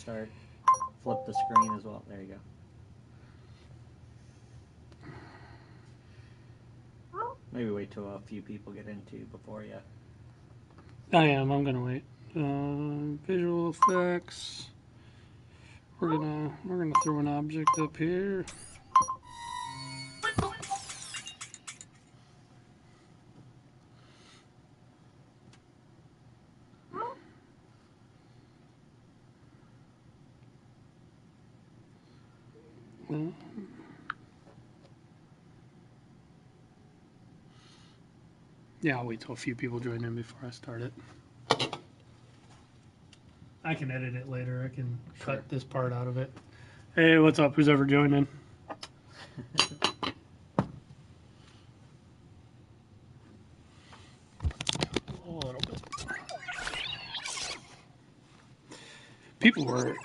start. Flip the screen as well. There you go. Maybe wait till a few people get into before you. I am. I'm gonna wait. Visual effects. We're gonna throw an object up here. Yeah, I'll wait till a few people join in before I start it. I can edit it later. I can cut this part out of it. Hey, what's up? Who's ever joined in? A little bit. People were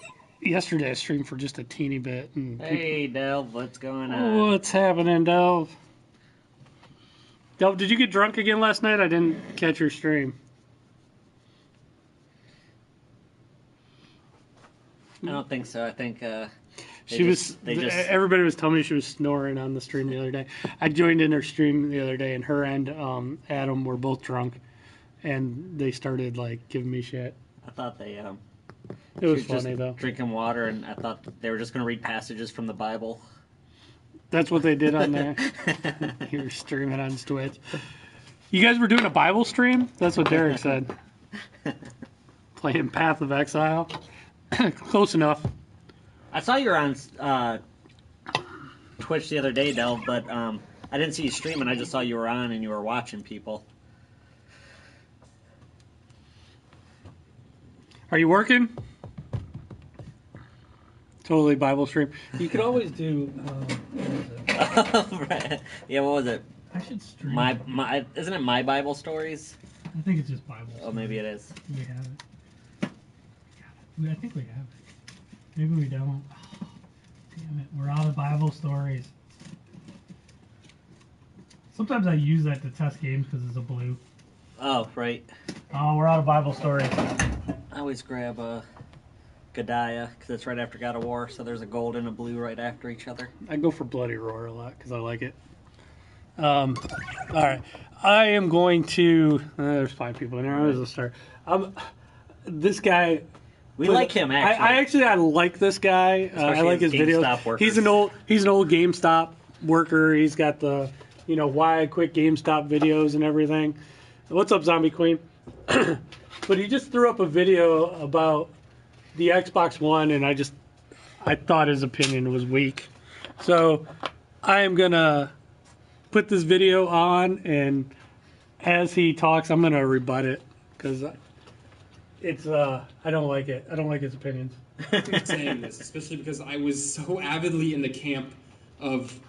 yesterday. I streamed for just a teeny bit. And hey, Delv, what's going on? What's happening, Delv? Delv, did you get drunk again last night? I didn't catch your stream. I don't think so. I think everybody was telling me she was snoring on the stream the other day. I joined in her stream the other day, and her and Adam were both drunk, and they started like giving me shit. I thought they it was funny though. Drinking water, and I thought they were just going to read passages from the Bible. That's what they did on there. You were streaming on Twitch. You guys were doing a Bible stream? That's what Derek said. Playing Path of Exile. Close enough. I saw you were on Twitch the other day, Del, but I didn't see you streaming. I just saw you were on and you were watching people. Are you working? Totally Bible stream. You could always do. What was it? Right. Yeah, what was it? I should stream. My isn't it My Bible Stories? I think it's just Bible. Oh, maybe it is. We have it. I think we have it. Maybe we don't. Oh, damn it. We're out of Bible stories. Sometimes I use that to test games because it's a blue. Oh, right. Oh, we're out of Bible stories. I always grab Godiah because it's right after God of War, so there's a gold and a blue right after each other. I go for Bloody Roar a lot because I like it. All right. I am going to... there's 5 people in here. I was going to start. This guy... We like him, actually. I like this guy. I like his videos. Workers. He's an old GameStop worker. He's got the, why I quit GameStop videos and everything. What's up, Zombie Queen? But he just threw up a video about the Xbox One, and I thought his opinion was weak. So I am going to put this video on, and as he talks, I'm going to rebut it, because it's I don't like it. I don't like his opinions. I'm saying this, especially because I was so avidly in the camp of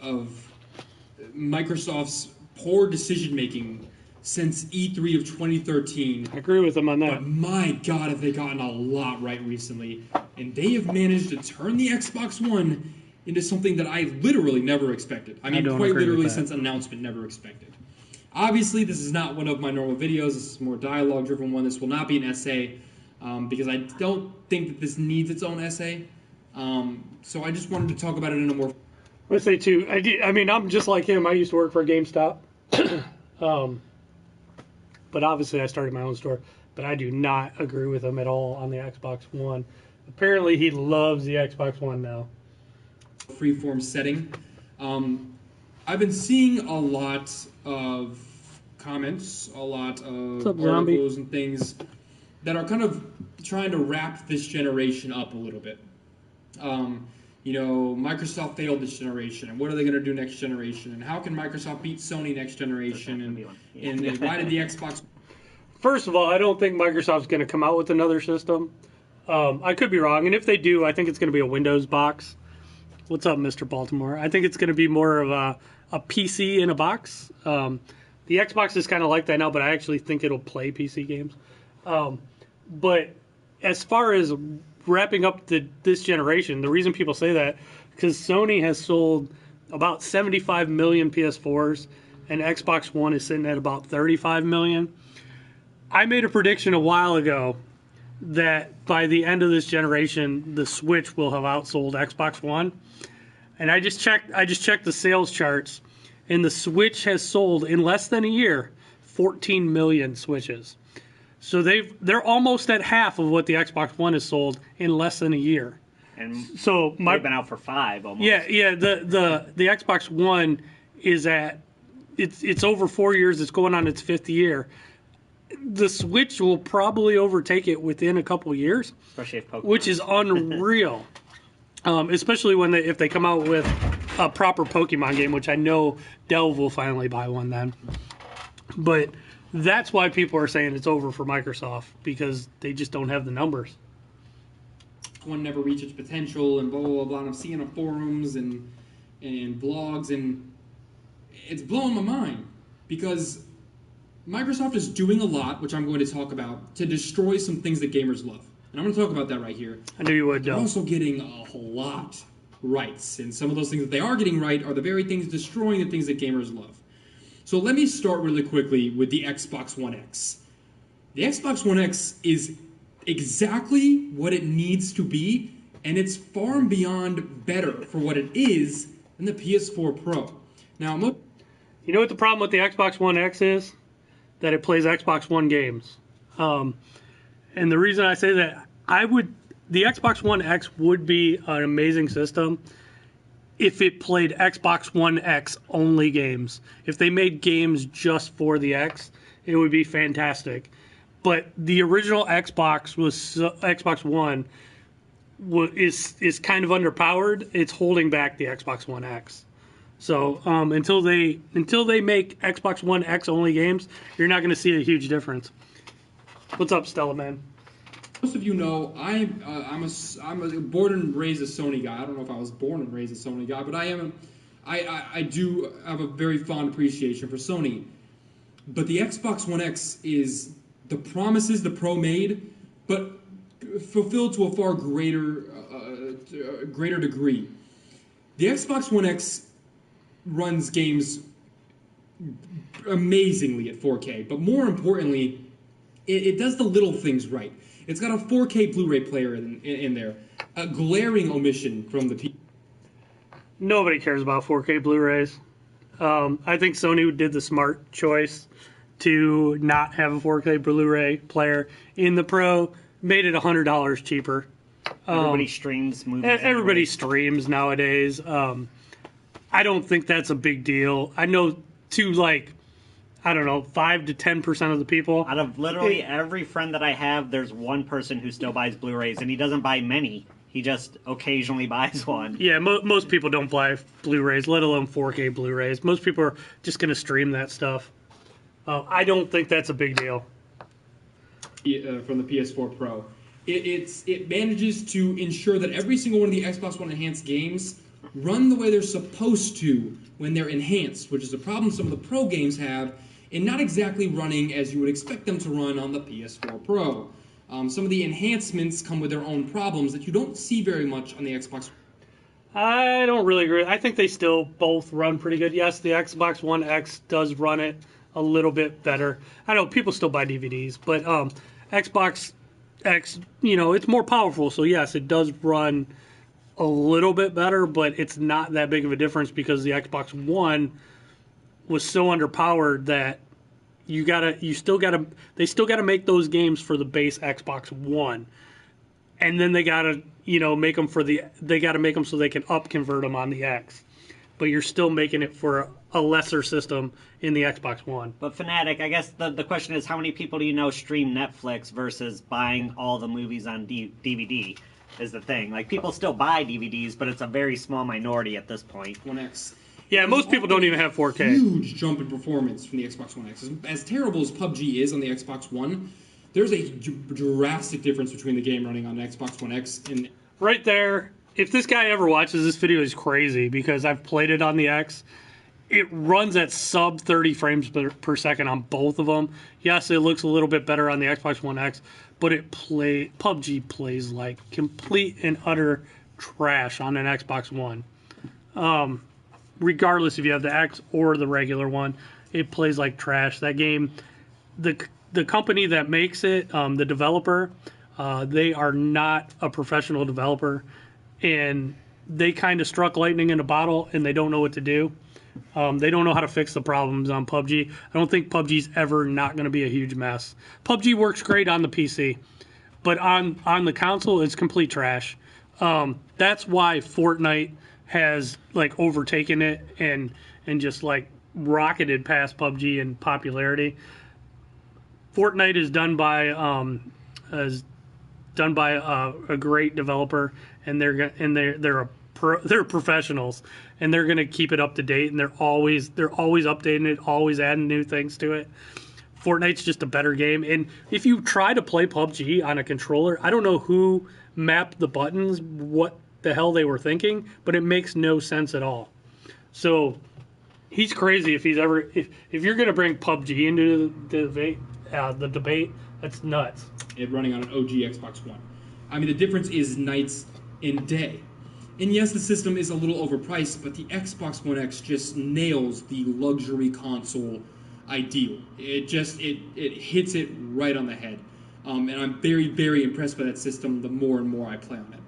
Microsoft's poor decision making since E3 of 2013. I agree with him on that. But my God, have they gotten a lot right recently. And they have managed to turn the Xbox One into something that I literally never expected. I mean, quite literally since announcement, never expected. Obviously, this is not one of my normal videos. This is a more dialogue-driven one. This will not be an essay because I don't think that this needs its own essay. So I just wanted to talk about it in a more... I would say, too, I'm just like him. I used to work for GameStop. But obviously I started my own store. But I do not agree with him at all on the Xbox One. Apparently he loves the Xbox One now. Freeform setting. I've been seeing a lot of comments, a lot of articles and things that are kind of trying to wrap this generation up a little bit. Microsoft failed this generation, and what are they going to do next generation? And how can Microsoft beat Sony next generation? And why did the Xbox... First of all, I don't think Microsoft's going to come out with another system. I could be wrong, and if they do, I think it's going to be a Windows box. What's up, Mr. Baltimore? I think it's going to be more of a PC in a box. The Xbox is kind of like that now, but I actually think it'll play PC games. But as far as wrapping up this generation, the reason people say that, because Sony has sold about 75 million PS4s, and Xbox One is sitting at about 35 million. I made a prediction a while ago that by the end of this generation, the Switch will have outsold Xbox One. And I just checked the sales charts, and the Switch has sold in less than a year 14 million Switches. So they're almost at half of what the Xbox One has sold in less than a year. And so they've been out for 5 almost. Yeah. The Xbox One is at it's over 4 years. It's going on its 5th year. The Switch will probably overtake it within a couple years, especially if Pokemon, which is unreal. Especially if they come out with a proper Pokemon game, which I know Delve will finally buy one then. But that's why people are saying it's over for Microsoft, because they just don't have the numbers. One never reached its potential and blah, blah, blah. And I'm seeing on forums and blogs, and it's blowing my mind because Microsoft is doing a lot, which I'm going to talk about, to destroy some things that gamers love. And I'm going to talk about that right here. I knew you would, They're also getting a whole lot right. And some of those things that they are getting right are the very things destroying the things that gamers love. So let me start really quickly with the Xbox One X. The Xbox One X is exactly what it needs to be, and it's far and beyond better for what it is than the PS4 Pro. Now, you know what the problem with the Xbox One X is? That it plays Xbox One games. And the reason I say that, the Xbox One X would be an amazing system if it played Xbox One X only games. If they made games just for the X, it would be fantastic. But the original Xbox Xbox One is kind of underpowered. It's holding back the Xbox One X. So until they make Xbox One X only games, you're not going to see a huge difference. What's up, Stella Man? Most of you know I'm a born and raised a Sony guy. I don't know if I was born and raised a Sony guy, but I do have a very fond appreciation for Sony. But the Xbox One X is the promises the Pro made, but fulfilled to a far greater degree. The Xbox One X runs games amazingly at 4K, but more importantly, it does the little things right. It's got a 4K Blu-ray player in there, a glaring omission from the Nobody cares about 4K Blu-rays. I think Sony did the smart choice to not have a 4K Blu-ray player in the Pro, made it $100 cheaper. Everybody streams movies. Everybody streams nowadays. I don't think that's a big deal. I know 5 to 10% of the people. Out of literally every friend that I have, there's one person who still buys Blu-rays, and he doesn't buy many. He just occasionally buys one. Yeah, most people don't buy Blu-rays, let alone 4K Blu-rays. Most people are just going to stream that stuff. I don't think that's a big deal. From the PS4 Pro. It manages to ensure that every single one of the Xbox One Enhanced games run the way they're supposed to when they're enhanced, which is a problem some of the Pro games have in not exactly running as you would expect them to run on the PS4 Pro. Some of the enhancements come with their own problems that you don't see very much on the Xbox. I don't really agree. I think they still both run pretty good. Yes, the Xbox One X does run it a little bit better. I know people still buy DVDs, but Xbox X, it's more powerful. So yes, it does run a little bit better, but it's not that big of a difference because the Xbox One was so underpowered that they still gotta make those games for the base Xbox One, and then they gotta make them so they can up convert them on the X, but you're still making it for a lesser system in the Xbox One. But Fanatic, I guess the question is, how many people do you know stream Netflix versus buying all the movies on DVD? Is the thing. Like, people still buy DVDs, but it's a very small minority at this point. One X. Yeah, most people don't even have 4K. Huge jump in performance from the Xbox One X. As terrible as PUBG is on the Xbox One, there's a drastic difference between the game running on the Xbox One X and... Right there, if this guy ever watches this video, he's crazy because I've played it on the X. It runs at sub 30 frames per second on both of them. Yes, it looks a little bit better on the Xbox One X, but PUBG plays like complete and utter trash on an Xbox One. Regardless if you have the X or the regular one, it plays like trash. That game, the company that makes it, the developer, They are not a professional developer, and they kind of struck lightning in a bottle, and they don't know what to do. They don't know how to fix the problems on PUBG. I don't think PUBG's ever not going to be a huge mess. PUBG works great on the PC, but on the console, it's complete trash. That's why Fortnite has like overtaken it and just like rocketed past PUBG in popularity. Fortnite is done by a great developer, and they're professionals, and they're going to keep it up to date, and they're always updating it, always adding new things to it. Fortnite's just a better game, and if you try to play PUBG on a controller, I don't know who mapped the buttons, what the hell they were thinking, but it makes no sense at all. So he's crazy if you're going to bring PUBG into the debate. That's nuts. It running on an OG Xbox One. I mean, the difference is nights and day. And yes, the system is a little overpriced, but the Xbox One X just nails the luxury console ideal. It hits it right on the head. And I'm very, very impressed by that system the more and more I play on it.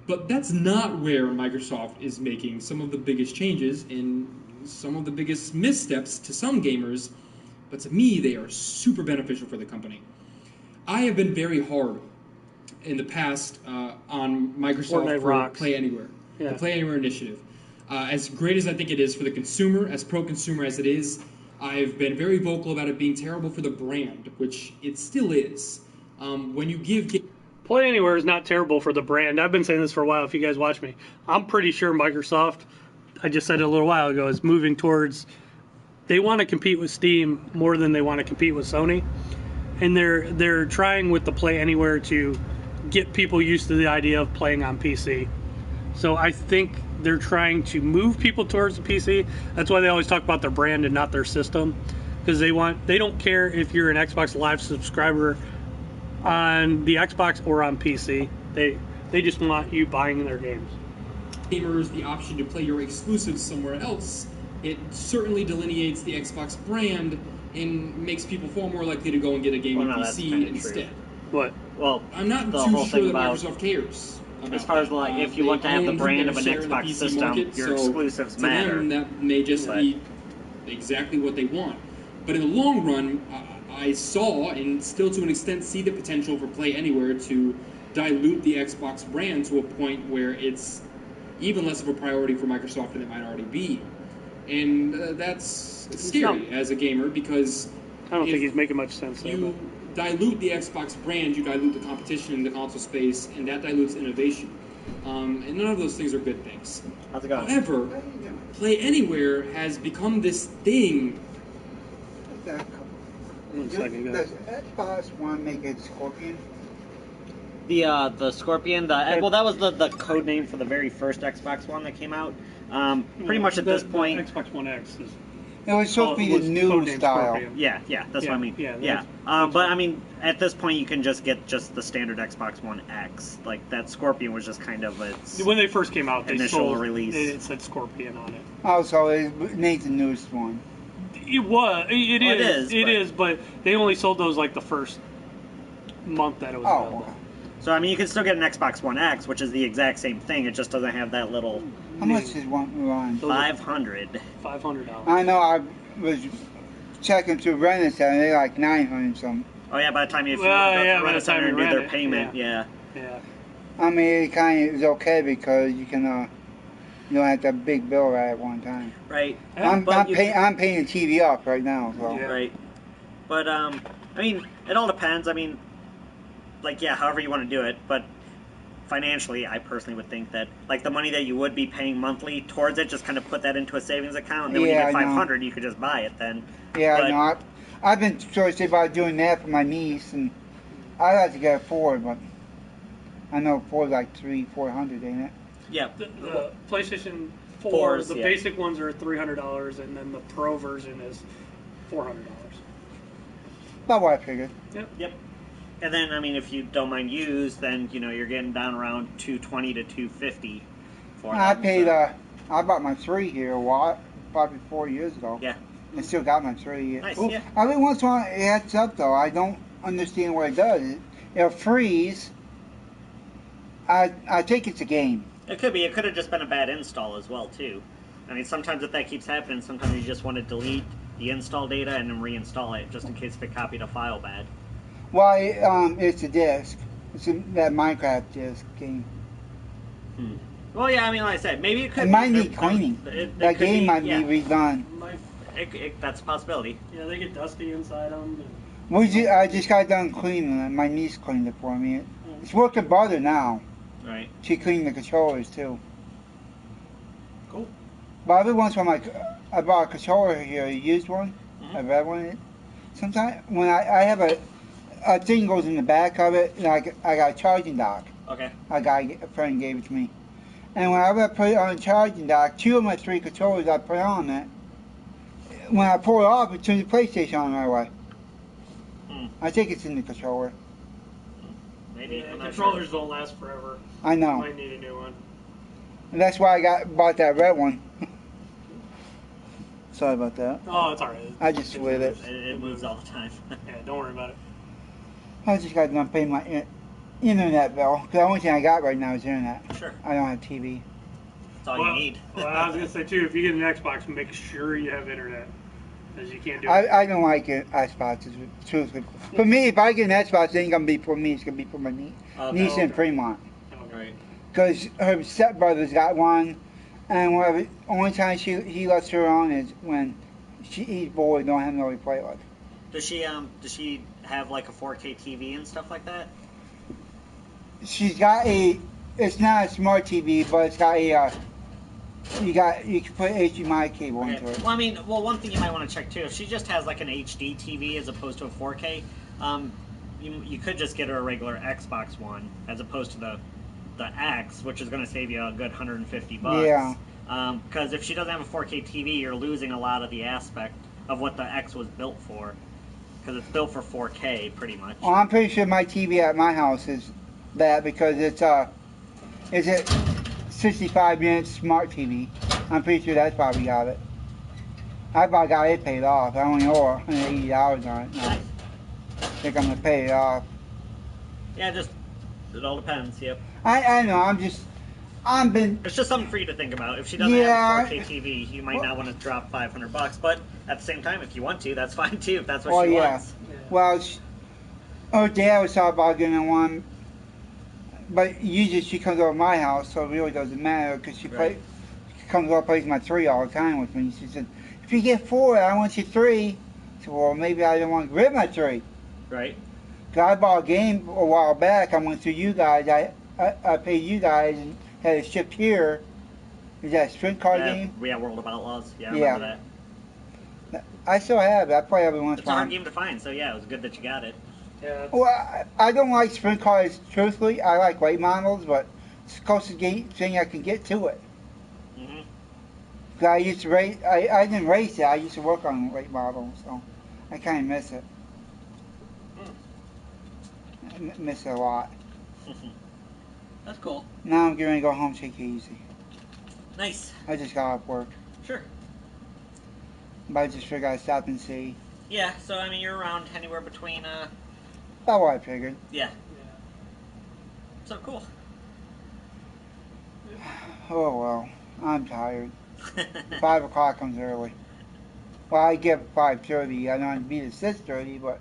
But that's not where Microsoft is making some of the biggest changes and some of the biggest missteps to some gamers, but to me, they are super beneficial for the company. I have been very hard in the past on Microsoft for Play Anywhere, the Play Anywhere initiative. As great as I think it is for the consumer, as pro-consumer as it is, I've been very vocal about it being terrible for the brand, which it still is. When you give... Play Anywhere is not terrible for the brand. I've been saying this for a while, if you guys watch me. I'm pretty sure Microsoft, I just said it a little while ago, is moving towards... They want to compete with Steam more than they want to compete with Sony. And they're trying with the Play Anywhere to get people used to the idea of playing on PC. So I think they're trying to move people towards the PC. That's why they always talk about their brand and not their system. Because they don't care if you're an Xbox Live subscriber on the Xbox or on PC. They just want you buying their games. Gamers the option to play your exclusives somewhere else. It certainly delineates the Xbox brand and makes people far more likely to go and get a game on PC instead. What? Well, I'm not too sure that Microsoft cares. As far as like, if you want to have the brand of an Xbox system, market, your exclusives matter. To them, that may just be exactly what they want. But in the long run, I saw and still to an extent see the potential for Play Anywhere to dilute the Xbox brand to a point where it's even less of a priority for Microsoft than it might already be. And that's scary as a gamer, because I don't think he's making much sense. You dilute the Xbox brand, you dilute the competition in the console space, and that dilutes innovation. And none of those things are good things. How's it going? However, Play Anywhere has become this thing. Does Xbox One make it Scorpion? The Scorpion, well, that was the code name for the very first Xbox One that came out. Pretty much at this point, Xbox One X is... It was supposed to be the new style. Scorpion. Yeah, that's what I mean. Yeah. But I mean, at this point, you can just get just the standard Xbox One X. Like that Scorpion was just kind of its when they first came out. Initial release. It said Scorpion on it. Oh, so it needs the newest one. It is, but they only sold those like the first month that it was available. So I mean, you can still get an Xbox One X, which is the exact same thing. It just doesn't have that little. How much is one? $500. $500. I know. I was checking through Rent A Center. They're like $900 something. Oh yeah, by the time you Rent A Center and do their payment, yeah. I mean, it kind of is okay because you can. You don't have to have a big bill right at one time. Right. I'm paying the TV up right now. So. Yeah. Right. But I mean, it all depends. I mean, like however you want to do it, but financially, I personally would think that like the money that you would be paying monthly towards it, just kind of put that into a savings account, and then when you get $500, you could just buy it then. Yeah, I know. I've been sort of about doing that for my niece, and I'd like to get a Ford, but I know Ford's like $300-400, ain't it? Yeah. The PlayStation 4, the basic ones are $300, and then the Pro version is $400. About what I figured. Yep. And then, I mean, if you don't mind used, then, you're getting down around $220 to $250 for I paid, I bought my 3 here probably 4 years ago. Yeah. I still got my 3. Nice, Every once in a while it adds up, though. I don't understand what it does. it'll freeze. I think it's a game. It could be. It could have just been a bad install as well, too. I mean, sometimes if that keeps happening, sometimes you just want to delete the install data and then reinstall it, just in case if it copied a file bad. Well, it's a disc. It's that Minecraft disc game. Well, yeah, I mean, like I said, maybe it could. It might need cleaning. That game might be redone. That's a possibility. Yeah, they get dusty inside them. I just got done cleaning it. My niece cleaned it for me. It's working better now. Right. She cleaned the controllers too. Cool. But every once in a while, I bought a controller here, a used one, a red one. Sometimes when I have a thing goes in the back of it, and I got a charging dock. Okay. A friend gave it to me. And when I put it on a charging dock, 2 of my 3 controllers I put on it, when I pull it off, it turns the PlayStation on right away. I think it's in the controller. Maybe. Yeah, controllers don't last forever. I know. You might need a new one. And that's why I bought that red one. Sorry about that. Oh, it's alright. I just slid it. It moves all the time. Yeah, don't worry about it. I just got done paying my internet bill. The only thing I got right now is internet. Sure. I don't have TV. That's all you need. Well, I was going to say, too, if you get an Xbox, make sure you have internet. Because you can't do it. I don't like it, Xbox, truthfully. For me, if I get an Xbox, it ain't going to be for me. It's going to be for my niece in Fremont. Right. Because her stepbrother's got one, and only time he lets her on is when he's bored, don't have nobody to play with. Does she have like a 4K TV and stuff like that? She's got it's not a smart TV, but it's got you can put HDMI cable into it. Well, I mean, one thing you might want to check too, if she just has like an HD TV as opposed to a 4K, you could just get her a regular Xbox One as opposed to the X, which is going to save you a good $150. Yeah. Because if she doesn't have a 4K TV, you're losing a lot of the aspect of what the X was built for. Because it's built for 4K, pretty much. Well, I'm pretty sure my TV at my house is that because it's a 65-inch smart TV. I'm pretty sure that's probably got it. I about got it paid off. I only owe $180 on it. No. I think I'm gonna pay it off. Yeah, it all depends. Yep. I know. It's just something for you to think about. If she doesn't have a 4K TV, you might not want to drop $500. But at the same time, if you want to, that's fine too. If that's what she wants. Yeah. Well, her dad was talking about getting one, but usually she comes over to my house, so it really doesn't matter because she comes over and plays my 3 all the time with me. She said, "If you get 4, I want you 3." I said, "Well, maybe I don't want to get my 3." Right. Cause I bought a game a while back. I went through you guys. I paid you guys and had it shipped here. Is that a sprint car game? Yeah, World of Outlaws. Yeah, I remember that. I still have it. I play every once in a while. It's a hard game to find, so yeah, it was good that you got it. Yeah. Well, I don't like sprint cars, truthfully. I like late models, but it's the closest thing I can get to it. Cause I used to race. I didn't race it. I used to work on late models, so I kind of miss it. I miss it a lot. That's cool. Now I'm going to go home, take it easy. Nice. I just got off work. Sure. But I just figured I'd stop and see. Yeah, so I mean, you're around anywhere between, About what I figured. Yeah. So cool. Oh well, I'm tired. 5 o'clock comes early. Well, I get 5:30. I don't have to be at 6:30, but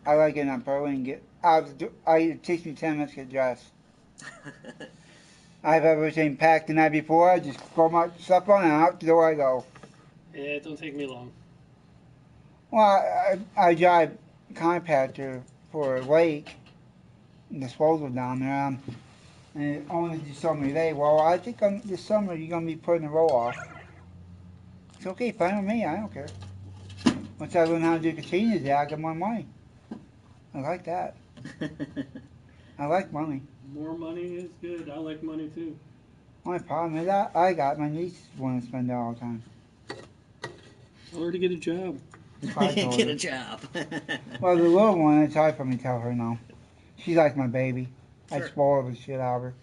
I like getting up early and get out. It takes me 10 minutes to get dressed. I have everything packed the night before. I just throw my stuff on and out the door I go. Yeah, it don't take me long. Well, I drive compactor for a lake disposal down there. And only just told me today, well, I think this summer you're going to be putting the roll off. It's okay, fine with me. I don't care. Once I learn how to do containers, I get more money. I like that. I like money. More money is good. I like money too. Only problem is I got my niece want to spend it all the time. Tell her to get a job. Get a job. Well, the little one, it's hard for me to tell her no. She's like my baby. Sure. I spoil the shit out of her.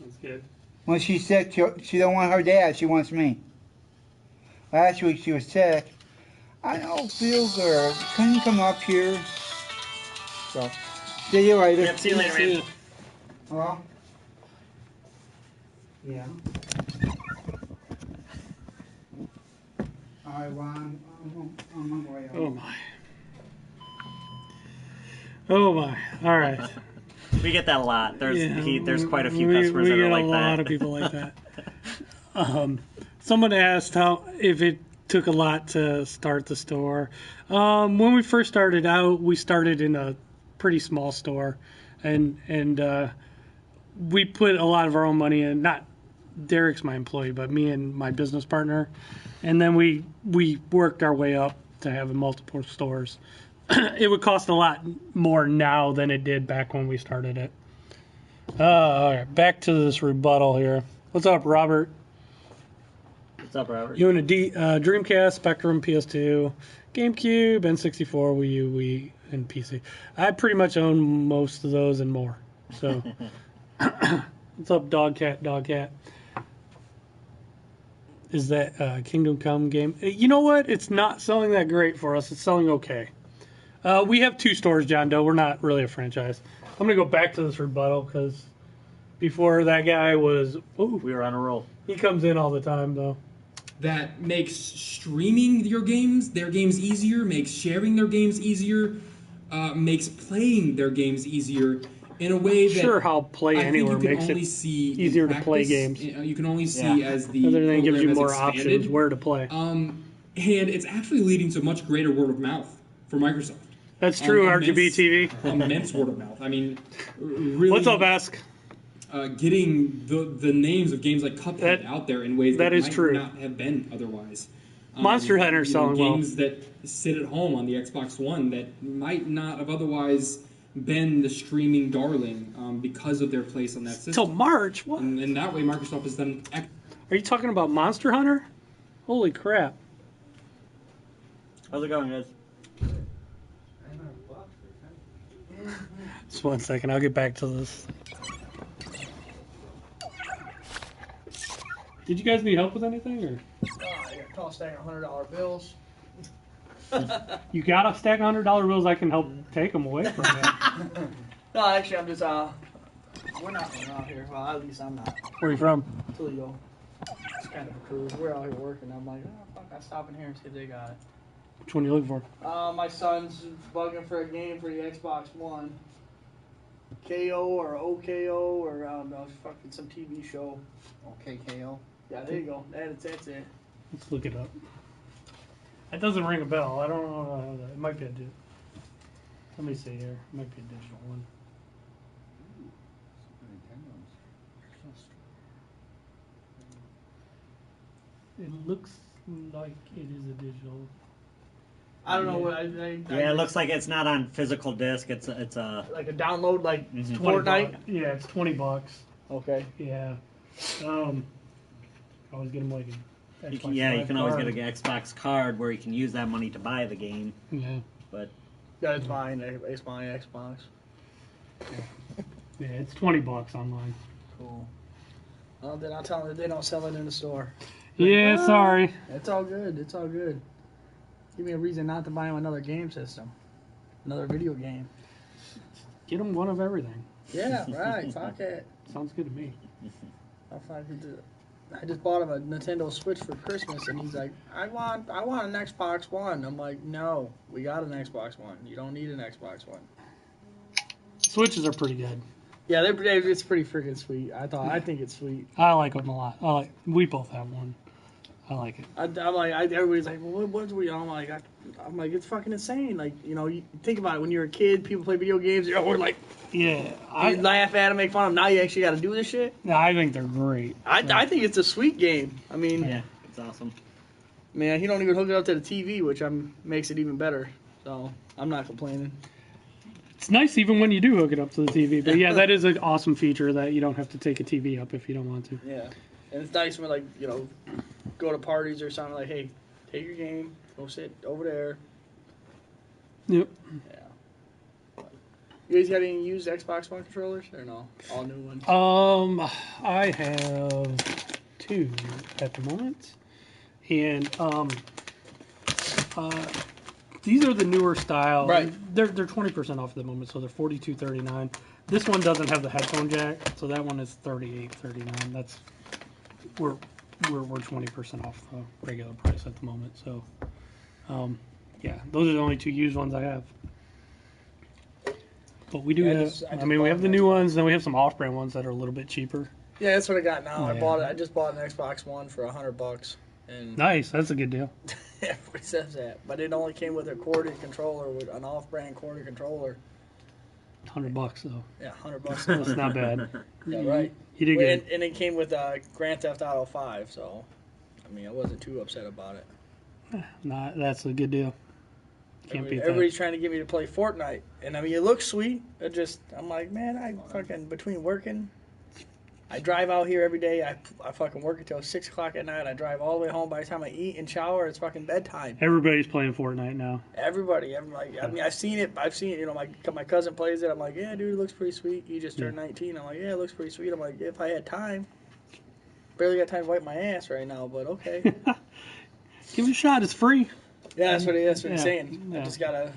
That's good. When she's sick, she don't want her dad. She wants me. Last week she was sick. I don't feel good. Can you come up here? So See you later. Yep, see you later, man. Hello? Yeah. All right, Ron. I'm on my way out. Oh my. Oh my. All right. We get that a lot. There's quite a few customers that are like that. We get a lot of people like that. Someone asked if it took a lot to start the store. When we first started out, we started in a pretty small store, and we put a lot of our own money in. Not Derek's my employee, but me and my business partner, and then we worked our way up to having multiple stores. It would cost a lot more now than it did back when we started it. All right, back to this rebuttal here. What's up, Robert? What's up, Robert? You own a Dreamcast, Spectrum, PS2, GameCube, N64, Wii U, Wii, and PC. I pretty much own most of those and more. So, what's up, Dogcat? Is that Kingdom Come game? You know what? It's not selling that great for us. It's selling okay. We have 2 stores, John Doe. We're not really a franchise. I'm going to go back to this rebuttal because before that guy was... Ooh, we were on a roll. He comes in all the time, though. That makes streaming their games easier, makes sharing their games easier, makes playing their games easier in a way that... Sure, how Play Anywhere makes it easier to play games. You can only see as the other than it gives you more expanded, options where to play. And it's actually leading to much greater word of mouth for Microsoft. That's true, RGB TV. Immense word of mouth. I mean, really... What's up, Ask? Getting the names of games like Cuphead out there in ways that might not have been otherwise. Monster Hunter selling well. Games that sit at home on the Xbox One that might not have otherwise been the streaming darling because of their place on that system. Till March? What? And that way Microsoft has done... Are you talking about Monster Hunter? Holy crap. How's it going, guys? Just 1 second, I'll get back to this. Did you guys need help with anything, or? I got a tall stack of $100 bills. You got a stack of $100 bills? I can help take them away from you. No, actually, I'm just we're not around here. Well, at least I'm not. Where are you from? Toledo. It's kind of a cruise. We're out here working. I'm like, oh fuck, I stop in here and see if they got it. Which one are you looking for? My son's bugging for a game for the Xbox One. KO or OKO or I don't know, fucking some TV show. OKKO. Yeah, there you go. That's it. Let's look it up. That doesn't ring a bell. I don't know. It might be a digital. Let me see here. It might be a digital one. It looks like it is a digital. I don't know what yeah, it looks like it's not on physical disc. It's a like a download, like Fortnite. Yeah, it's $20. Okay. Yeah. Always get them like you can always get an Xbox card where you can use that money to buy the game. Yeah. But yeah, it's mine. It's my Xbox. Yeah, it's $20 online. Cool. Well, then I'll tell them that they don't sell it in the store. Yeah, sorry. It's all good. It's all good. Give me a reason not to buy them another game system. Another video game. Get them one of everything. Yeah, right. Fuck it. Sounds good to me. I just bought him a Nintendo Switch for Christmas, and he's like, I want an Xbox One. I'm like, no, we got an Xbox One. You don't need an Xbox One. Switches are pretty good. Yeah, it's pretty freaking sweet. I think it's sweet. I like them a lot. We both have one. I like it. I'm like, everybody's like, well, what's we? I'm like, it's fucking insane. Like, you think about it. When you're a kid, people play video games. We're like, yeah, you laugh at them, make fun of them. Now you actually got to do this shit. Yeah, I think they're great. I think it's a sweet game. I mean, yeah, it's awesome. Man, he don't even hook it up to the TV, which makes it even better. So I'm not complaining. It's nice even when you do hook it up to the TV. But yeah, that is an awesome feature that you don't have to take a TV up if you don't want to. Yeah. And it's nice when, like, go to parties or something, like, hey, take your game, go sit over there. Yep. Yeah. You guys got any used Xbox One controllers or no? All new ones? I have 2 at the moment. And these are the newer style. Right. They're 20% off at the moment, so they're $42.39. This one doesn't have the headphone jack, so that one is $38.39. That's we're 20% off the regular price at the moment. So, yeah, those are the only 2 used ones I have. But we do have. We have the new ones, then we have some off-brand ones that are a little bit cheaper. Yeah, that's what I got now. Yeah. I just bought an Xbox One for $100, and Nice, that's a good deal. everybody says that, but it only came with a corded controller, with an off-brand corded controller. $100 though. Yeah, $100. That's not bad. Yeah, right. You did good. And it came with Grand Theft Auto 5, so I wasn't too upset about it. Nah, that's a good deal. Can't beat that. Everybody's trying to get me to play Fortnite, and it looks sweet. I'm like, man, I fucking between working. I drive out here every day. I fucking work until 6 o'clock at night. I drive all the way home. By the time I eat and shower, it's fucking bedtime. Everybody's playing Fortnite now. Everybody. I've seen it. My cousin plays it. I'm like, yeah, dude, it looks pretty sweet. He just turned 19. I'm like, yeah, it looks pretty sweet. I'm like, if I had time. Barely got time to wipe my ass right now, but okay. Give it a shot. It's free. Yeah, that's what he's saying. Yeah. I just gotta.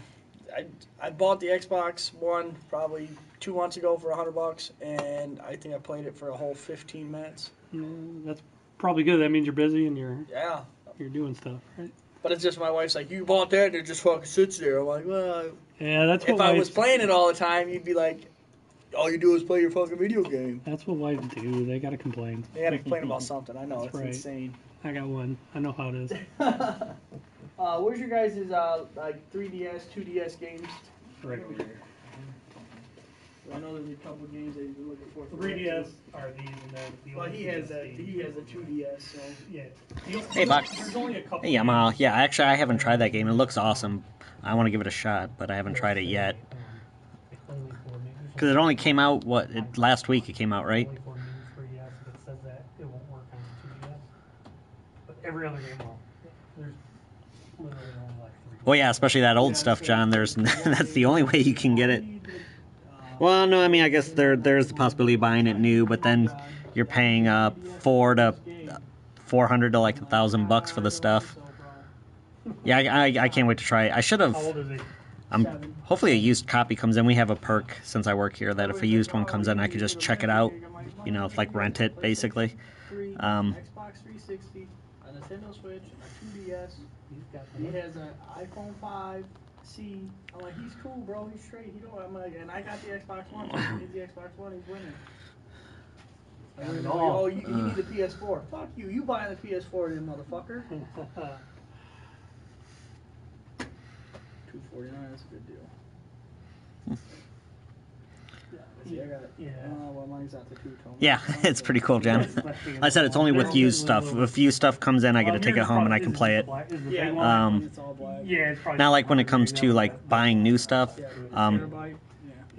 I bought the Xbox One probably 2 months ago for $100, and I think I played it for a whole 15 minutes. That's probably good. That means you're busy and you're doing stuff, right? But it's just my wife's like, you bought that and it just fucking sits there. I'm like, well, yeah, that's what if I was playing it all the time, you'd be like, all you do is play your fucking video game. That's what wives do. They gotta complain. They gotta complain about something. I know, That's it's right. insane. I got one. I know how it is. Where's your guys' 3DS, 2DS games? Right. I know there's a couple games that you're looking for. 3DS are these, and then the Well, he has a 2DS, so yeah. Hey, Buck. There's only a couple. Hey, yeah, actually, I haven't tried that game. It looks awesome. I want to give it a shot, but I haven't tried it yet. Because it only came out, last week it came out, right? Every other game will. There's literally only like 3. Well, yeah, especially that old stuff, John. That's the only way you can get it. Well, no, I guess there's the possibility of buying it new, but then you're paying $400 to like $1,000 for the stuff. Yeah, I can't wait to try it. I should have. How old is he? Hopefully a used copy comes in. We have a perk since I work here that if a used one comes in, I can just check it out. Like rent it basically. Xbox 360, a Nintendo Switch, a 2DS. He has an iPhone 5C. I'm like, he's cool, bro. He's straight. I'm like, and I got the Xbox One. So he needs the Xbox One. He's winning. Oh, you need the PS4. Fuck you. You buying the PS4, then, motherfucker. $249. That's a good deal. Well, mine's out to 2 tones. Yeah, it's pretty cool, John. I said it's only with used stuff. If used stuff comes in, I get to take it home and I can play it. Yeah, it's all black. Yeah, it's probably Not like when it comes to like buying new stuff.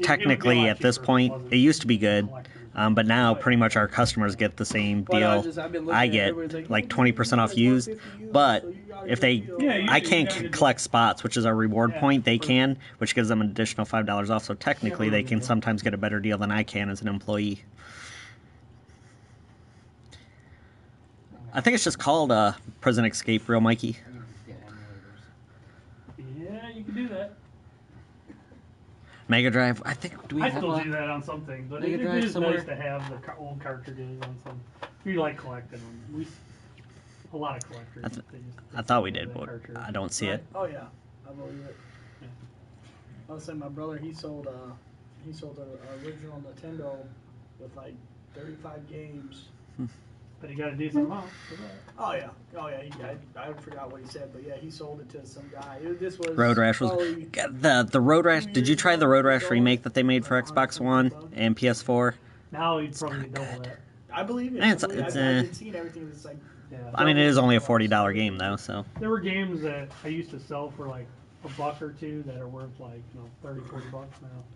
Technically, at this point, it used to be good, but now pretty much our customers get the same deal. I get like 20% off used, but if I can't collect spots, which is our reward point. They can, which gives them an additional $5 off. So technically, they can sometimes get a better deal than I can as an employee. I think it's just called Prison Escape, real Mikey. Yeah, you can do that. Mega Drive. I think I still do that on something, but it is nice to have the old cartridges on some. If you like collecting them, a lot of collectors. I thought we did, but I don't see it. Oh yeah, I believe it. I was saying my brother he sold an original Nintendo with like 35 games. But he got a decent amount for that. Oh yeah. I forgot what he said, but yeah, he sold it to some guy. This was Road Rash was the Road Rash. Did you try the Road Rash remake that they made for Xbox One and PS4? Now he'd probably double that. I believe it. I've seen everything. It's like. Yeah. It is only a $40 game though, so. There were games that I used to sell for like $1 or $2 that are worth like $30, $40 now.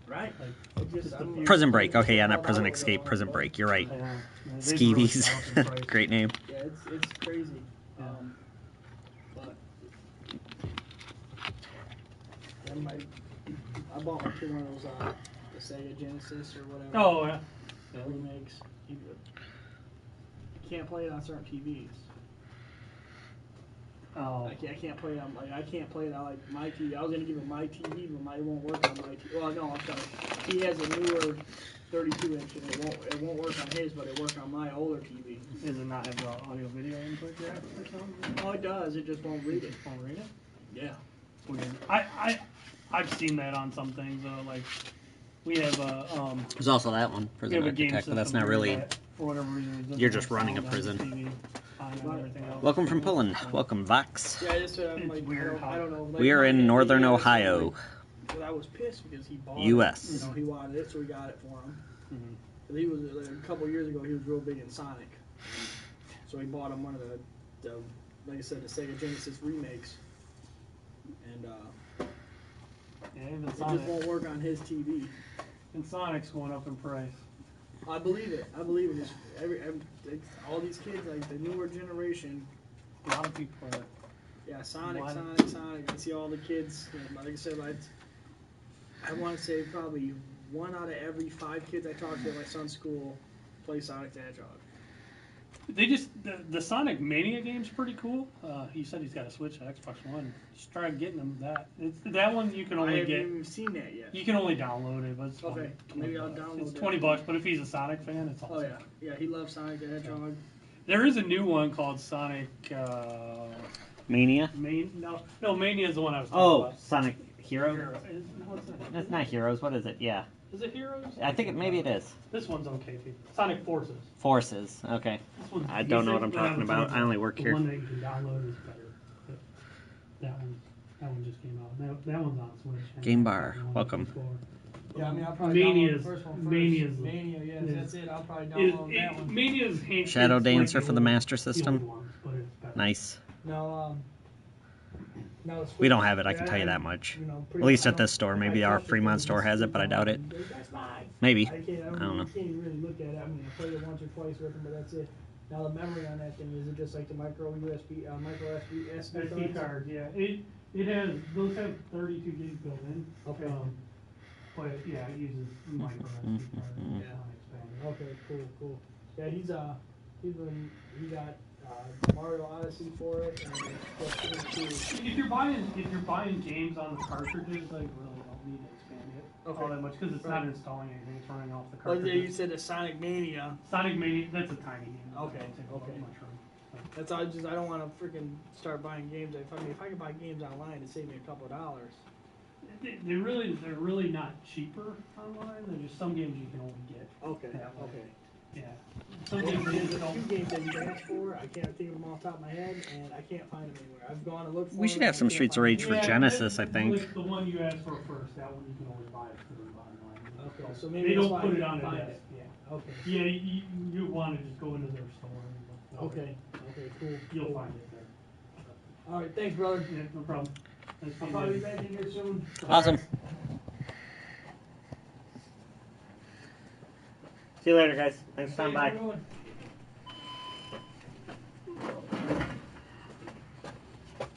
Right. Like, Prison Break. Okay, yeah, not Prison Escape. Prison Break. You're right. Yeah. Skeevies. Great name. Yeah, it's crazy. Yeah. But I bought my kid one of those the Sega Genesis or whatever. Oh yeah. Remakes. You can't play it on certain TVs. Oh. I can't play it on I can't play it on like my TV. I was gonna give it my TV, but it won't work on my TV. Well, no, I'm sorry. He has a newer 32 inch, and it won't work on his, but it works on my older TV. Does it not have the audio video input yet or something? Oh, it does. It just won't read it. Won't read it? Yeah. Weird. I've seen that on some things. Like we have a There's also that one, Prison Architect, but that's not really. For whatever reason, You're just running a prison. Welcome from Poland. Welcome, Vox. Yeah, that's what I'm like. Weird. I don't know. Like, We are in northern Ohio. But I was pissed because he bought U.S. it. You know, he wanted it, so we got it for him. Mm-hmm. He was like, a couple years ago. He was real big in Sonic, so he bought him one of the like I said, the Sega Genesis remakes, and it just won't work on his TV. And Sonic's going up in price. I believe it. Just all these kids, like the newer generation. A lot of people are. Yeah, Sonic. I see all the kids. Like I said, I want to say probably 1 out of every 5 kids I talk to at my son's school play Sonic the Hedgehog. They just the Sonic Mania game's pretty cool. He said he's got a Switch, Xbox One. Just try getting him that. That one you can only get. I haven't even seen that yet. You can only download it, but it's okay. Maybe I'll download it. It's $20, but if he's a Sonic fan, it's awesome. Oh yeah, he loves Sonic the Hedgehog. There is a new one called Sonic Mania? No, Mania is the one I was talking about. Sonic Heroes? What's that? That's not Heroes. What is it? Yeah. Is it Heroes? I think maybe it is. This one's okay too. Sonic Forces. Forces. Okay. I don't know what I'm talking about. I only work here. The one that you can download is better. That one just came out. That one's on Switch. Game Bar. Welcome. Yeah, I mean, I'll probably download the first one first. Mania, yes, that's it. I'll probably download that one. Mania's Shadow Dancer for the Master System. Nice. No, we don't have it, I can tell you that much. At least at this store. Maybe our Fremont store has it, but I doubt it. Maybe. I don't know. You can't even really look at it. I mean, I played it once or twice with them, but that's it. Now, the memory on that thing, is it just like the micro SD card? Yeah. It has, those have 32 gigs built in. Okay. But yeah, it uses micro SD card. Yeah. Okay, cool. Yeah, he got Mario Odyssey for it, and if you're buying games on the cartridges, like really don't need to expand it all that much because it's not installing anything; it's running off the cartridge. Well, you said the Sonic Mania. That's a tiny game. Okay. That's all. I don't want to freaking start buying games. If I can buy games online, it save me a couple of dollars. They're really not cheaper online. They're just some games you can only get. Okay. Yeah. Some games that you can ask for, I can't think of them off the top of my head, and I can't find them anywhere. I've gone and looked for them. We should have some Streets of Rage for Genesis, I think. Like the one you asked for first, that one you can only buy for online. Okay, so maybe they don't put it on a disc. Yeah. Okay. Yeah, you want to just go into their store. Okay, cool. You'll find it there. All right, thanks, brother. Yeah, no problem. I'll probably be back in here soon. Awesome. See you later, guys. Thanks for coming by.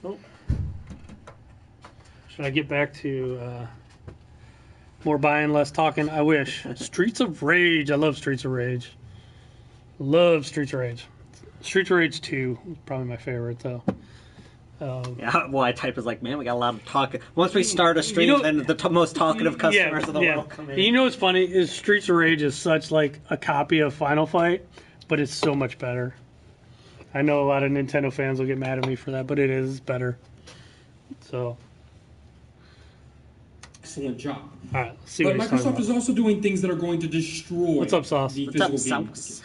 Oh. Should I get back to more buying, less talking? I wish. Streets of Rage. I love Streets of Rage. Streets of Rage 2 is probably my favorite, though. Yeah, well, I type is like, man, we got a lot of talk. Once we start a stream, then the most talkative customers of the world come in. You know what's funny is Streets of Rage is such like a copy of Final Fight, but it's so much better. I know a lot of Nintendo fans will get mad at me for that, but it is better. So, excellent job. All right, let's see but what Microsoft is also doing things that are going to destroy What's up, Sauce? the What's physical up, gaming Sauce?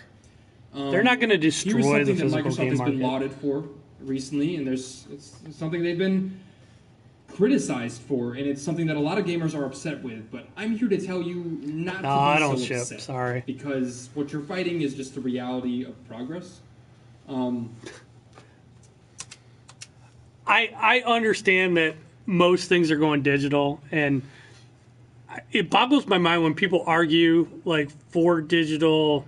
market. They're not going to destroy the physical game market. Here's something that Microsoft has been lauded for recently, and it's something they've been criticized for, and it's something that a lot of gamers are upset with. But I'm here to tell you not to be I don't so ship. upset. Sorry, because what you're fighting is just the reality of progress. I understand that most things are going digital, and it boggles my mind when people argue like for digital.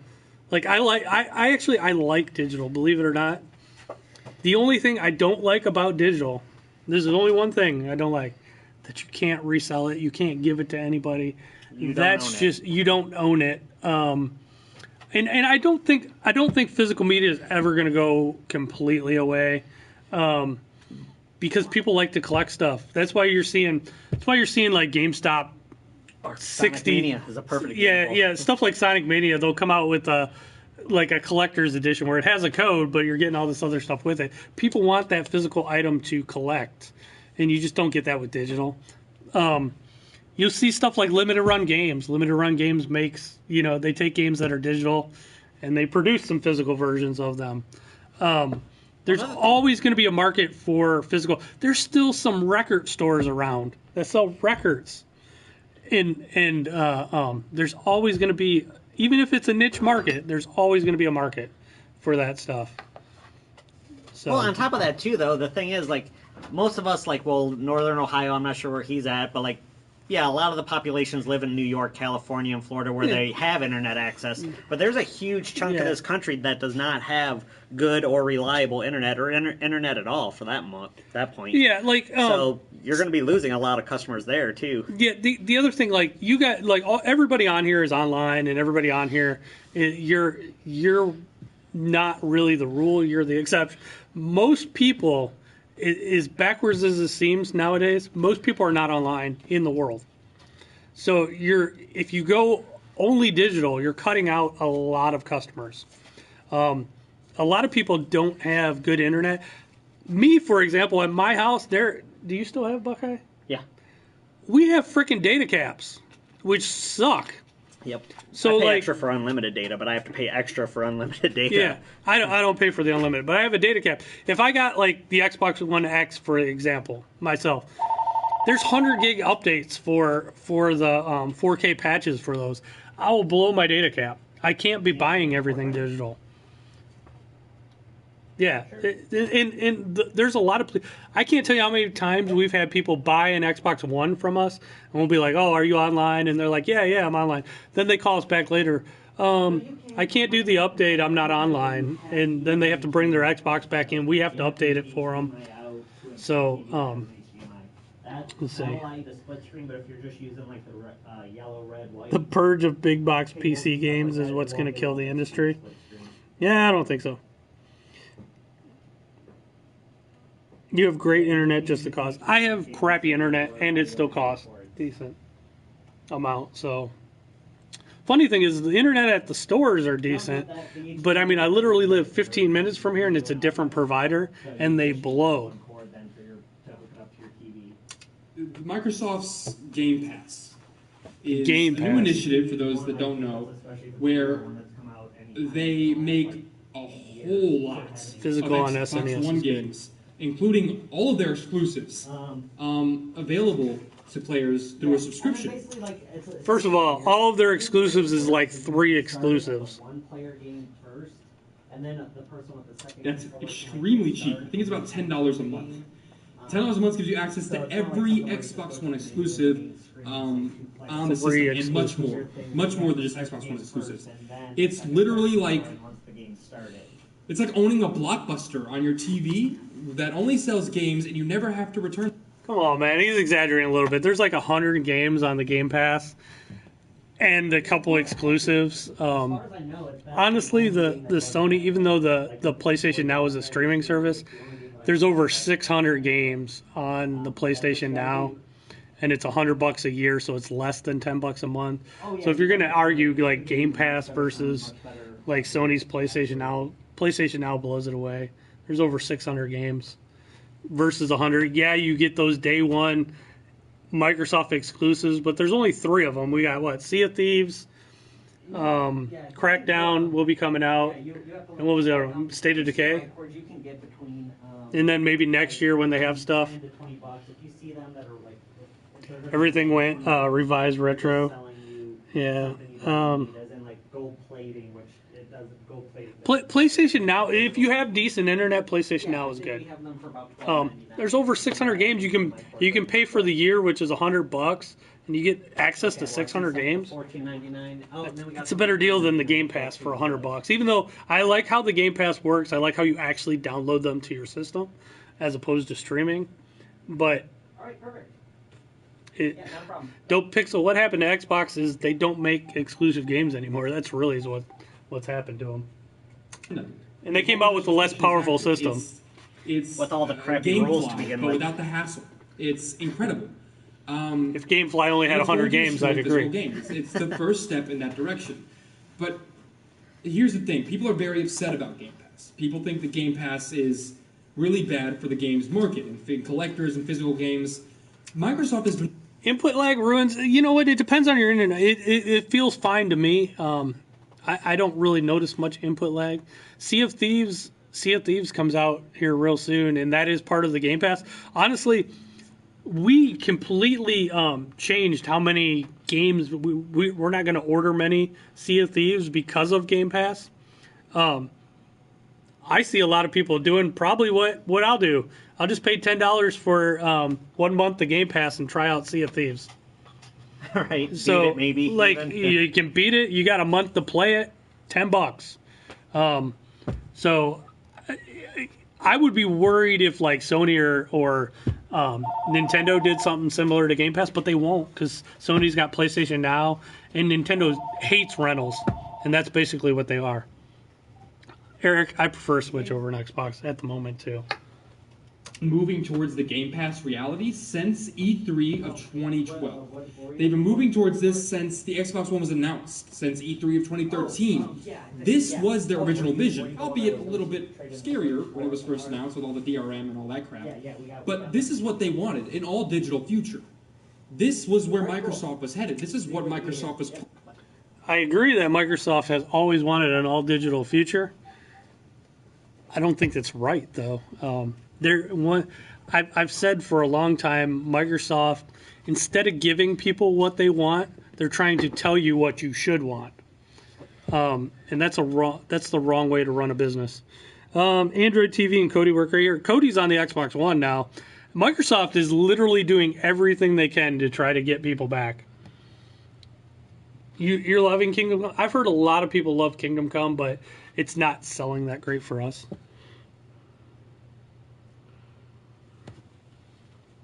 Like I like digital, believe it or not. The only thing I don't like about digital, there's only one thing I don't like, that you can't resell it, you can't give it to anybody. You don't own it. And I don't think physical media is ever going to go completely away. because people like to collect stuff. That's why you're seeing like GameStop. Or 60 Mania is a perfect example. Yeah, stuff like Sonic Mania, they'll come out with like a collector's edition where it has a code, but you're getting all this other stuff with it. People want that physical item to collect, and you just don't get that with digital. You'll see stuff like limited run games. Limited run games makes, they take games that are digital and they produce some physical versions of them. There's always going to be a market for physical. There's still some record stores around that sell records. And there's always going to be, even if it's a niche market, there's always going to be a market for that stuff. So. Well, on top of that, too, though, the thing is, like, most of us, like, Northern Ohio, I'm not sure where he's at, but, like, yeah, a lot of the populations live in New York, California, and Florida where they have internet access. But there's a huge chunk of this country that does not have good or reliable internet or internet at all for that point. Yeah, like... so you're going to be losing a lot of customers there, too. Yeah, the other thing, like, you got... Like, everybody on here is online, and everybody on here, you're not really the rule, you're the exception. Most people... As backwards as it seems nowadays, most people are not online in the world. So if you go only digital, you're cutting out a lot of customers. A lot of people don't have good internet. Me, for example, at my house, do you still have Buckeye? Yeah. We have freaking data caps, which suck. Yep. So I pay extra for unlimited data, but I have to pay extra for unlimited data. Yeah, I don't pay for the unlimited, but I have a data cap. If I got like the Xbox One X, for example, myself, there's 100 gig updates for the 4K patches for those. I will blow my data cap. I can't be buying everything digital. Yeah, and there's a lot of... I can't tell you how many times we've had people buy an Xbox One from us, and we'll be like, oh, are you online? And they're like, yeah, I'm online. Then they call us back later. I can't do the update, I'm not online. And then they have to bring their Xbox back in. We have to update it for them. So, let's see. The purge of big box PC games is what's going to kill the industry. Yeah, I don't think so. You have great internet just to cost. I have crappy internet, and it still costs decent amount. So, funny thing is, the internet at the stores are decent, but I mean, I literally live 15 minutes from here, and it's a different provider, and they blow. Microsoft's Game Pass is a new initiative, for those that don't know, where they make a whole lot physical of on Xbox SNES One games, including all of their exclusives, available to players through a subscription. First of all of their exclusives is like 3 exclusives. That's extremely cheap. I think it's about $10 a month. $10 a month gives you access to every Xbox One exclusive on the system, and much more than just Xbox One exclusives. It's literally like... It's like owning a Blockbuster on your TV that only sells games and you never have to return. Come on, man. He's exaggerating a little bit. There's like 100 games on the Game Pass and a couple exclusives. Honestly, the Sony, even though the PlayStation Now is a streaming service, there's over 600 games on the PlayStation Now, and it's $100 a year, so it's less than $10 a month. So if you're going to argue like Game Pass versus like Sony's PlayStation Now blows it away. There's over 600 games versus 100. Yeah, you get those day one Microsoft exclusives, but there's only 3 of them. We got Sea of Thieves, Crackdown will be coming out, and what was the other one? State of Decay. And then maybe next year when they have stuff, everything went revised retro. Yeah. PlayStation Now, if you have decent internet, PlayStation Now is good. There's over 600 games. You can pay for the year, which is $100, and you get access to 600 games. It's a better deal than the Game Pass for $100. Even though I like how the Game Pass works, I like how you actually download them to your system as opposed to streaming. But Dope Pixel, what happened to Xbox is they don't make exclusive games anymore. That's really what's happened to them. And they came out with a less powerful system. It's with all the crappy rules to begin but with, without the hassle. It's incredible. If GameFly only had 100 games, I'd agree. Games. It's the first step in that direction. But here's the thing. People are very upset about Game Pass. People think that Game Pass is really bad for the games market and collectors and physical games. Microsoft has been... Input lag ruins... You know what? It depends on your internet. It feels fine to me. I don't really notice much input lag. Sea of Thieves comes out here real soon, and that is part of the Game Pass. Honestly, we completely changed how many games we're not going to order many Sea of Thieves because of Game Pass. I see a lot of people doing probably what I'll do. I'll just pay $10 for 1 month of Game Pass and try out Sea of Thieves. Right? So beat it maybe like even. You can beat it. You got a month to play it. $10. So I would be worried if like Sony or Nintendo did something similar to Game Pass, but they won't because Sony's got PlayStation Now and Nintendo hates rentals, and that's basically what they are. Eric, I prefer Switch over an Xbox at the moment too. Moving towards the Game Pass reality since E3 of 2012. They've been moving towards this since the Xbox One was announced, since E3 of 2013. This was their original vision, albeit a little bit scarier when it was first announced with all the DRM and all that crap. But this is what they wanted, an all-digital future. This was where Microsoft was headed. This is what Microsoft was... I agree that Microsoft has always wanted an all-digital future. I don't think that's right, though. I've said for a long time, Microsoft, instead of giving people what they want, they're trying to tell you what you should want, and that's the wrong way to run a business. Android TV and Cody work right here. Cody's on the Xbox One now. Microsoft is literally doing everything they can to try to get people back. You're loving Kingdom Come? I've heard a lot of people love Kingdom Come, but it's not selling that great for us.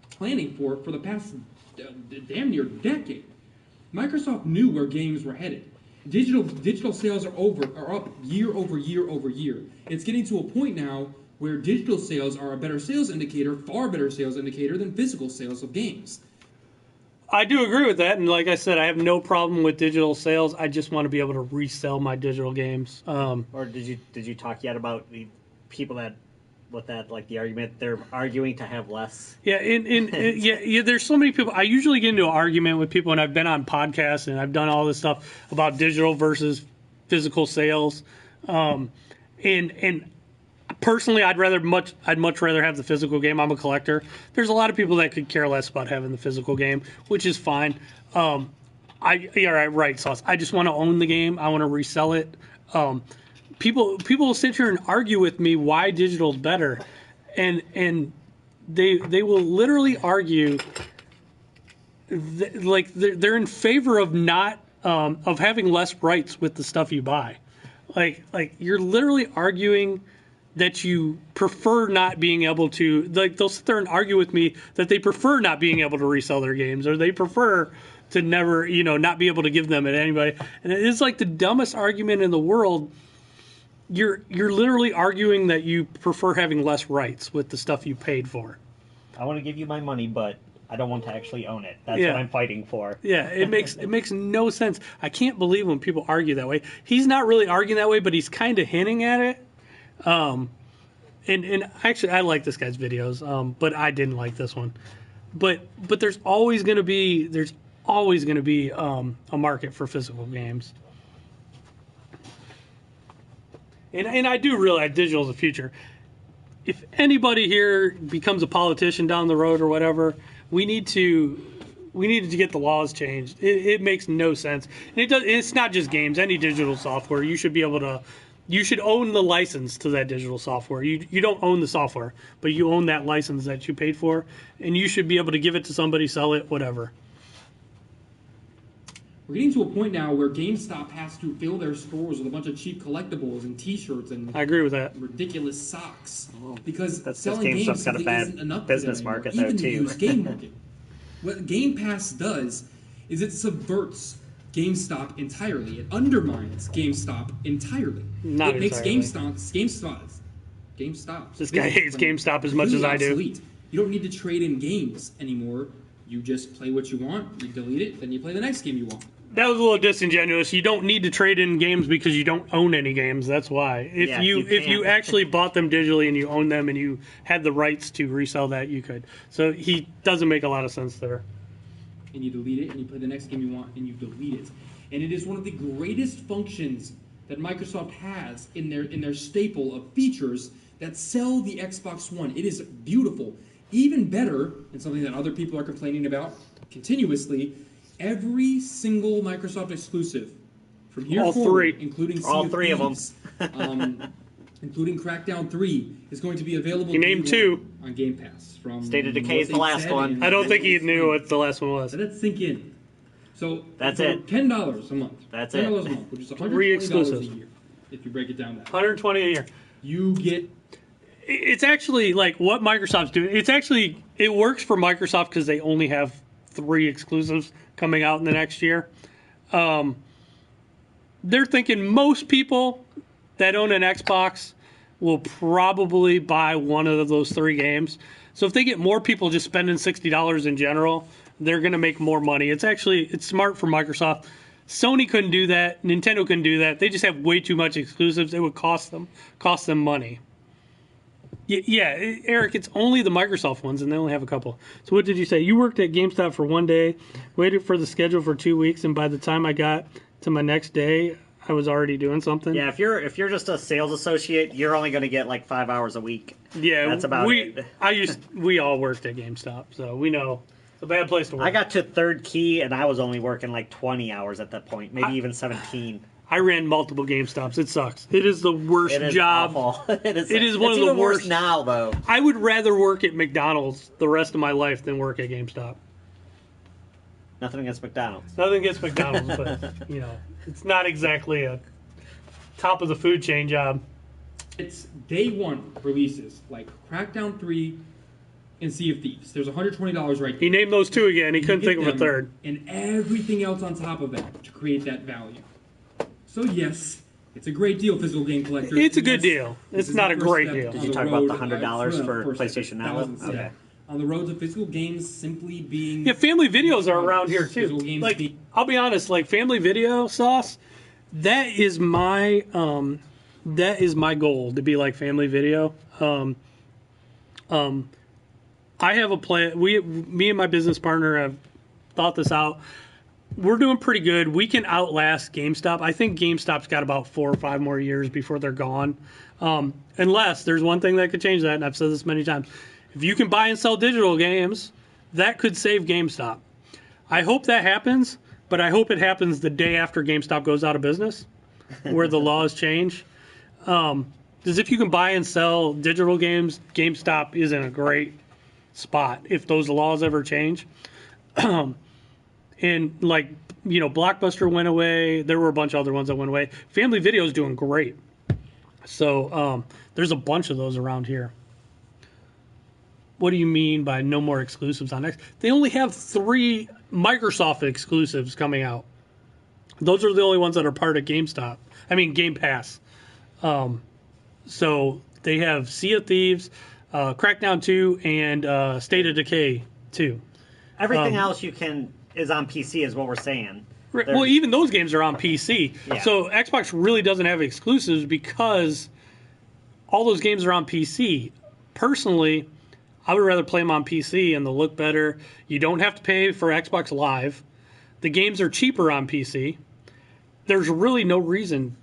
Planning for the past damn near decade. Microsoft knew where games were headed. Digital sales are up year over year over year. It's getting to a point now where digital sales are a better sales indicator, far better sales indicator than physical sales of games. I do agree with that, and like I said, I have no problem with digital sales. I just want to be able to resell my digital games. Or did you talk yet about the people that, with that, like the argument they're arguing to have less? Yeah, yeah. There's so many people. I usually get into an argument with people, and I've been on podcasts and I've done all this stuff about digital versus physical sales. And personally, I'd much rather have the physical game. I'm a collector. There's a lot of people that could care less about having the physical game, which is fine. Right, Sauce. I just want to own the game. I want to resell it. People will sit here and argue with me why digital is better, and they will literally argue like they're in favor of not of having less rights with the stuff you buy. Like you're literally arguing that you prefer not being able to, like, they'll sit there and argue with me that they prefer not being able to resell their games, or they prefer to never, not be able to give them to anybody. And it is like the dumbest argument in the world. You're literally arguing that you prefer having less rights with the stuff you paid for. I want to give you my money, but I don't want to actually own it. That's what I'm fighting for. Yeah, it makes no sense. I can't believe when people argue that way. He's not really arguing that way, but he's kind of hinting at it. And actually, I like this guy's videos, but I didn't like this one. But there's always going to be a market for physical games. And I do realize digital is the future. If anybody here becomes a politician down the road or whatever, we need to get the laws changed. It makes no sense. And it's not just games. Any digital software, you should be able to. You should own the license to that digital software. You don't own the software, but you own that license that you paid for, and you should be able to give it to somebody, sell it, whatever. We're getting to a point now where GameStop has to fill their stores with a bunch of cheap collectibles and T-shirts and I agree with that. Ridiculous socks because That's selling games got a bad isn't enough business for them market anymore. there Even too. the used game market. What Game Pass does is it subverts GameStop entirely. It undermines GameStop entirely. Not it makes entirely. GameStop GameStop. This guy hates GameStop as much as I do. Obsolete. You don't need to trade in games anymore. You just play what you want, you delete it, then you play the next game you want. That was a little disingenuous. You don't need to trade in games because you don't own any games. That's why. If you actually bought them digitally and you own them and you had the rights to resell that, you could. So he doesn't make a lot of sense there. And you delete it, and you play the next game you want, and you delete it. And it is one of the greatest functions that Microsoft has in their staple of features that sell the Xbox One. It is beautiful. Even better, and something that other people are complaining about continuously, every single Microsoft exclusive from here forward, including all three of them, including Crackdown 3, is going to be available. He named 2 on Game Pass. From State of Decay is the last one. I don't think he knew what the last one was. Let that sink in. So that's it. $10 a month. That's $10 it. a month, which is $120 a year. If you break it down that way. $120 a year. You get. It's actually like what Microsoft's doing. It works for Microsoft because they only have 3 exclusives coming out in the next year. They're thinking most people that own an Xbox will probably buy one of those 3 games. So if they get more people just spending $60 in general, they're going to make more money. It's smart for Microsoft. Sony couldn't do that. Nintendo couldn't do that. They just have way too much exclusives. It would cost them money. Yeah, Eric, it's only the Microsoft ones, and they only have a couple. So what did you say? You worked at GameStop for 1 day, waited for the schedule for 2 weeks, and by the time I got to my next day, I was already doing something. Yeah, if you're just a sales associate, you're only going to get like 5 hours a week. Yeah, that's about it. We all worked at GameStop, so we know it's a bad place to work. I got to third key, and I was only working like 20 hours at that point, maybe even 17. I ran multiple GameStops. It sucks. It is the worst job. Awful. It is one of the worst now, though. I would rather work at McDonald's the rest of my life than work at GameStop. Nothing against McDonald's. Nothing against McDonald's, but it's not exactly a top of the food chain job. It's day one releases like Crackdown 3 and Sea of Thieves. There's $120 right there. He named those 2 again. He couldn't think of a third. And everything else on top of that to create that value. So yes, it's a great deal, physical game collectors. It's a good deal. It's not a great deal. Did you talk about the $100 for PlayStation Now? Okay. On the road to physical games simply being... Yeah, family videos are around here too. Like, I'll be honest, like Family Video Sauce, that is my goal, to be like Family Video. I have a plan. Me and my business partner have thought this out. We're doing pretty good. We can outlast GameStop. I think GameStop's got about 4 or 5 more years before they're gone. Unless there's one thing that could change that, and I've said this many times. If you can buy and sell digital games, that could save GameStop. I hope that happens, but I hope it happens the day after GameStop goes out of business, where the laws change. Because if you can buy and sell digital games, GameStop is in a great spot if those laws ever change. And like, Blockbuster went away. There were a bunch of other ones that went away. Family Video is doing great. So there's a bunch of those around here. What do you mean by no more exclusives on X? They only have 3 Microsoft exclusives coming out. Those are the only ones that are part of Game Pass. So they have Sea of Thieves, Crackdown 2, and State of Decay 2. Everything else is on PC, is what we're saying. Right. Well, even those games are on PC. Yeah. So Xbox really doesn't have exclusives because all those games are on PC. Personally, I would rather play them on PC and they'll look better. You don't have to pay for Xbox Live. The games are cheaper on PC. There's really no reason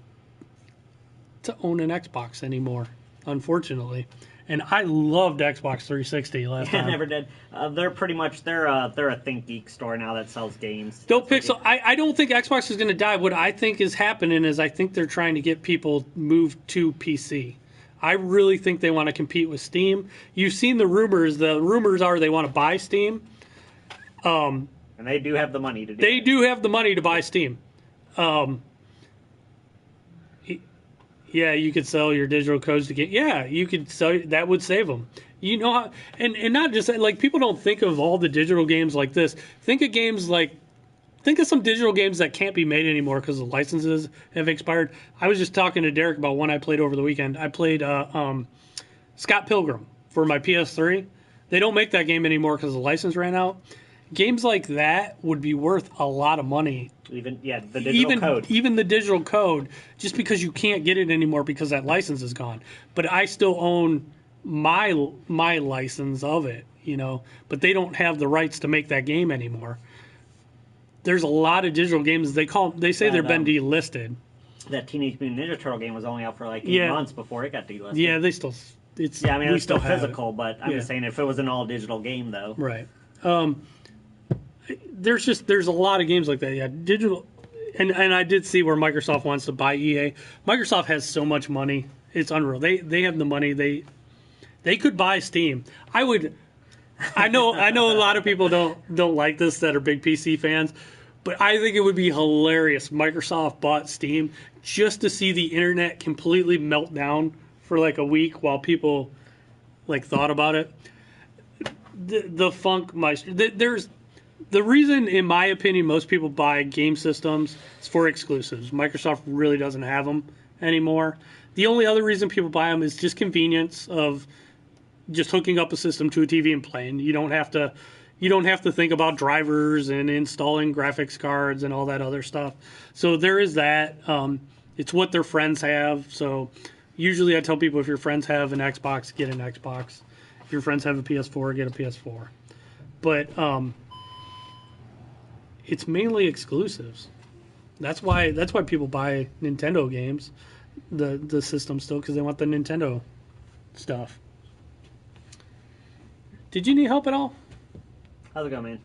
to own an Xbox anymore, unfortunately. And I loved Xbox 360 last time. I never did. They're pretty much they're a ThinkGeek store now that sells games. I don't think Xbox is going to die. What I think is happening is I think they're trying to get people moved to PC. I really think they want to compete with Steam. You've seen the rumors. The rumors are they want to buy Steam. And they do have the money to do They do have the money to buy Steam. Yeah, you could sell your digital codes to get. Yeah, you could sell. That would save them. How, and not just like people don't think of all the digital games like this. Think of some digital games that can't be made anymore because the licenses have expired. I was just talking to Derek about one I played over the weekend. I played Scott Pilgrim for my PS3. They don't make that game anymore because the license ran out. Games like that would be worth a lot of money. Even the digital code. Even the digital code, just because you can't get it anymore because that license is gone. But I still own my license of it, But they don't have the rights to make that game anymore. There's a lot of digital games they say they've been delisted. That Teenage Mutant Ninja Turtle game was only out for like 8 months before it got delisted. Yeah, they still. It's still physical, but I'm just saying if it was an all digital game though. Right. There's a lot of games like that. Yeah, digital, and I did see where Microsoft wants to buy EA. Microsoft has so much money, it's unreal. They have the money. They could buy Steam. I know a lot of people don't like this that are big PC fans, but I think it would be hilarious. Microsoft bought Steam just to see the internet completely melt down for like a week while people like thought about it. The Funkmeister. There's the reason, in my opinion, most people buy game systems is for exclusives. Microsoft really doesn't have them anymore. The only other reason people buy them is just convenience of just hooking up a system to a TV and playing. You don't have to think about drivers and installing graphics cards and all that other stuff. So there is that. It's what their friends have. So usually I tell people if your friends have an Xbox, get an Xbox. If your friends have a PS4, get a PS4. But it's mainly exclusives. That's why people buy Nintendo games, the system still, because they want the Nintendo stuff. Did you need help at all? How's it going, man?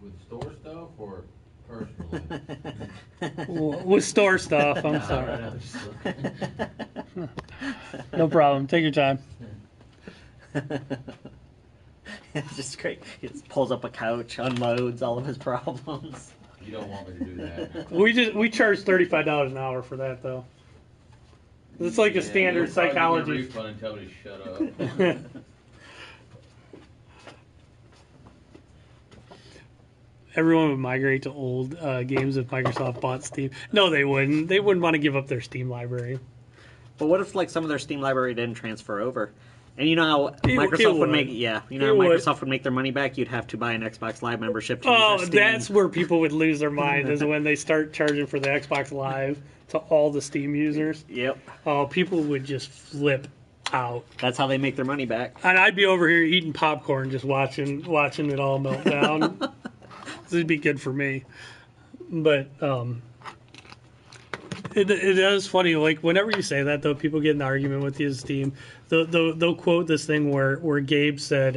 With store stuff or personally? With store stuff, I'm sorry. No problem. Take your time. It's just great. He just pulls up a couch, unloads all of his problems. You don't want me to do that. We charge $35 an hour for that though. It's like a standard psychology. Refund and tell me to shut up. Everyone would migrate to old games if Microsoft bought Steam. No, they wouldn't. They wouldn't want to give up their Steam library. But what if like some of their Steam library didn't transfer over? And you know how Microsoft would make Microsoft would make their money back? You'd have to buy an Xbox Live membership to use their Steam. That's where people would lose their mind is when they start charging for the Xbox Live to all the Steam users. Yep. Oh, people would just flip out. That's how they make their money back. And I'd be over here eating popcorn just watching it all melt down. This would be good for me. But it is funny, like whenever you say that though, people get in an argument with you as Steam. They'll quote this thing where Gabe said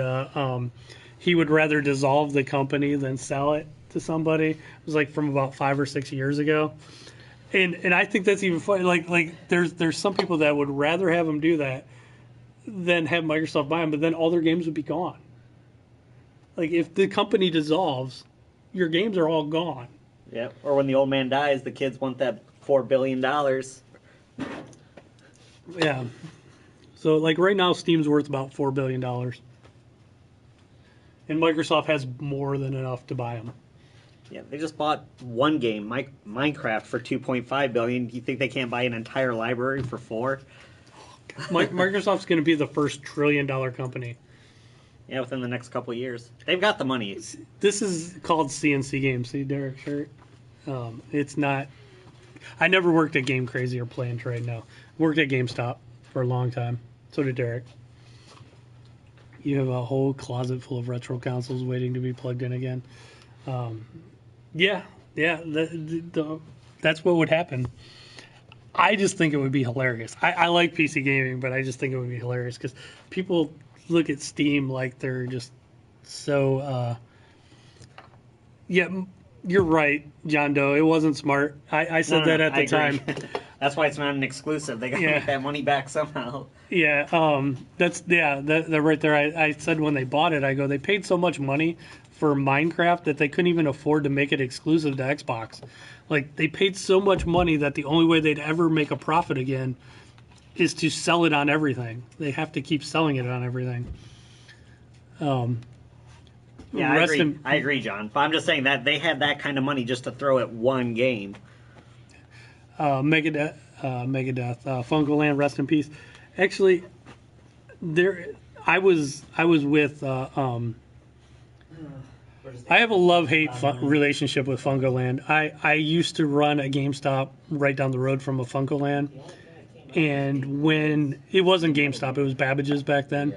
he would rather dissolve the company than sell it to somebody. It was like from about 5 or 6 years ago. And I think that's even funny. Like there's some people that would rather have them do that than have Microsoft buy them, but then all their games would be gone. Like if the company dissolves, your games are all gone. Yep. Or when the old man dies, the kids want that $4 billion. Yeah. So like right now, Steam's worth about $4 billion. And Microsoft has more than enough to buy them. Yeah, they just bought one game, Minecraft, for $2.5 billion. Do you think they can't buy an entire library for $4 billion? Microsoft's going to be the first $1 trillion company. Yeah, within the next couple of years. They've got the money. This is called CNC Games. See Derek's shirt? It's not... I never worked at Game Crazy or Play and Trade, no. Worked at GameStop for a long time. So did Derek. You have a whole closet full of retro consoles waiting to be plugged in again. That's what would happen. I just think it would be hilarious. I like PC gaming, but I just think it would be hilarious because people look at Steam like they're just so... You're right, John Doe. It wasn't smart. I said that at the time. That's why it's not an exclusive. They got to make that money back somehow. Yeah, they're right there. I said when they bought it, I go, they paid so much money for Minecraft that they couldn't even afford to make it exclusive to Xbox. Like, they paid so much money that the only way they'd ever make a profit again is to sell it on everything. They have to keep selling it on everything. Yeah, I agree, John. But I'm just saying that they had that kind of money just to throw at one game. Megadeth, Funko Land, rest in peace. Actually, I was with. I have a love-hate relationship with Funkoland. I used to run a GameStop right down the road from a Funkoland, and when it wasn't GameStop, it was Babbage's back then.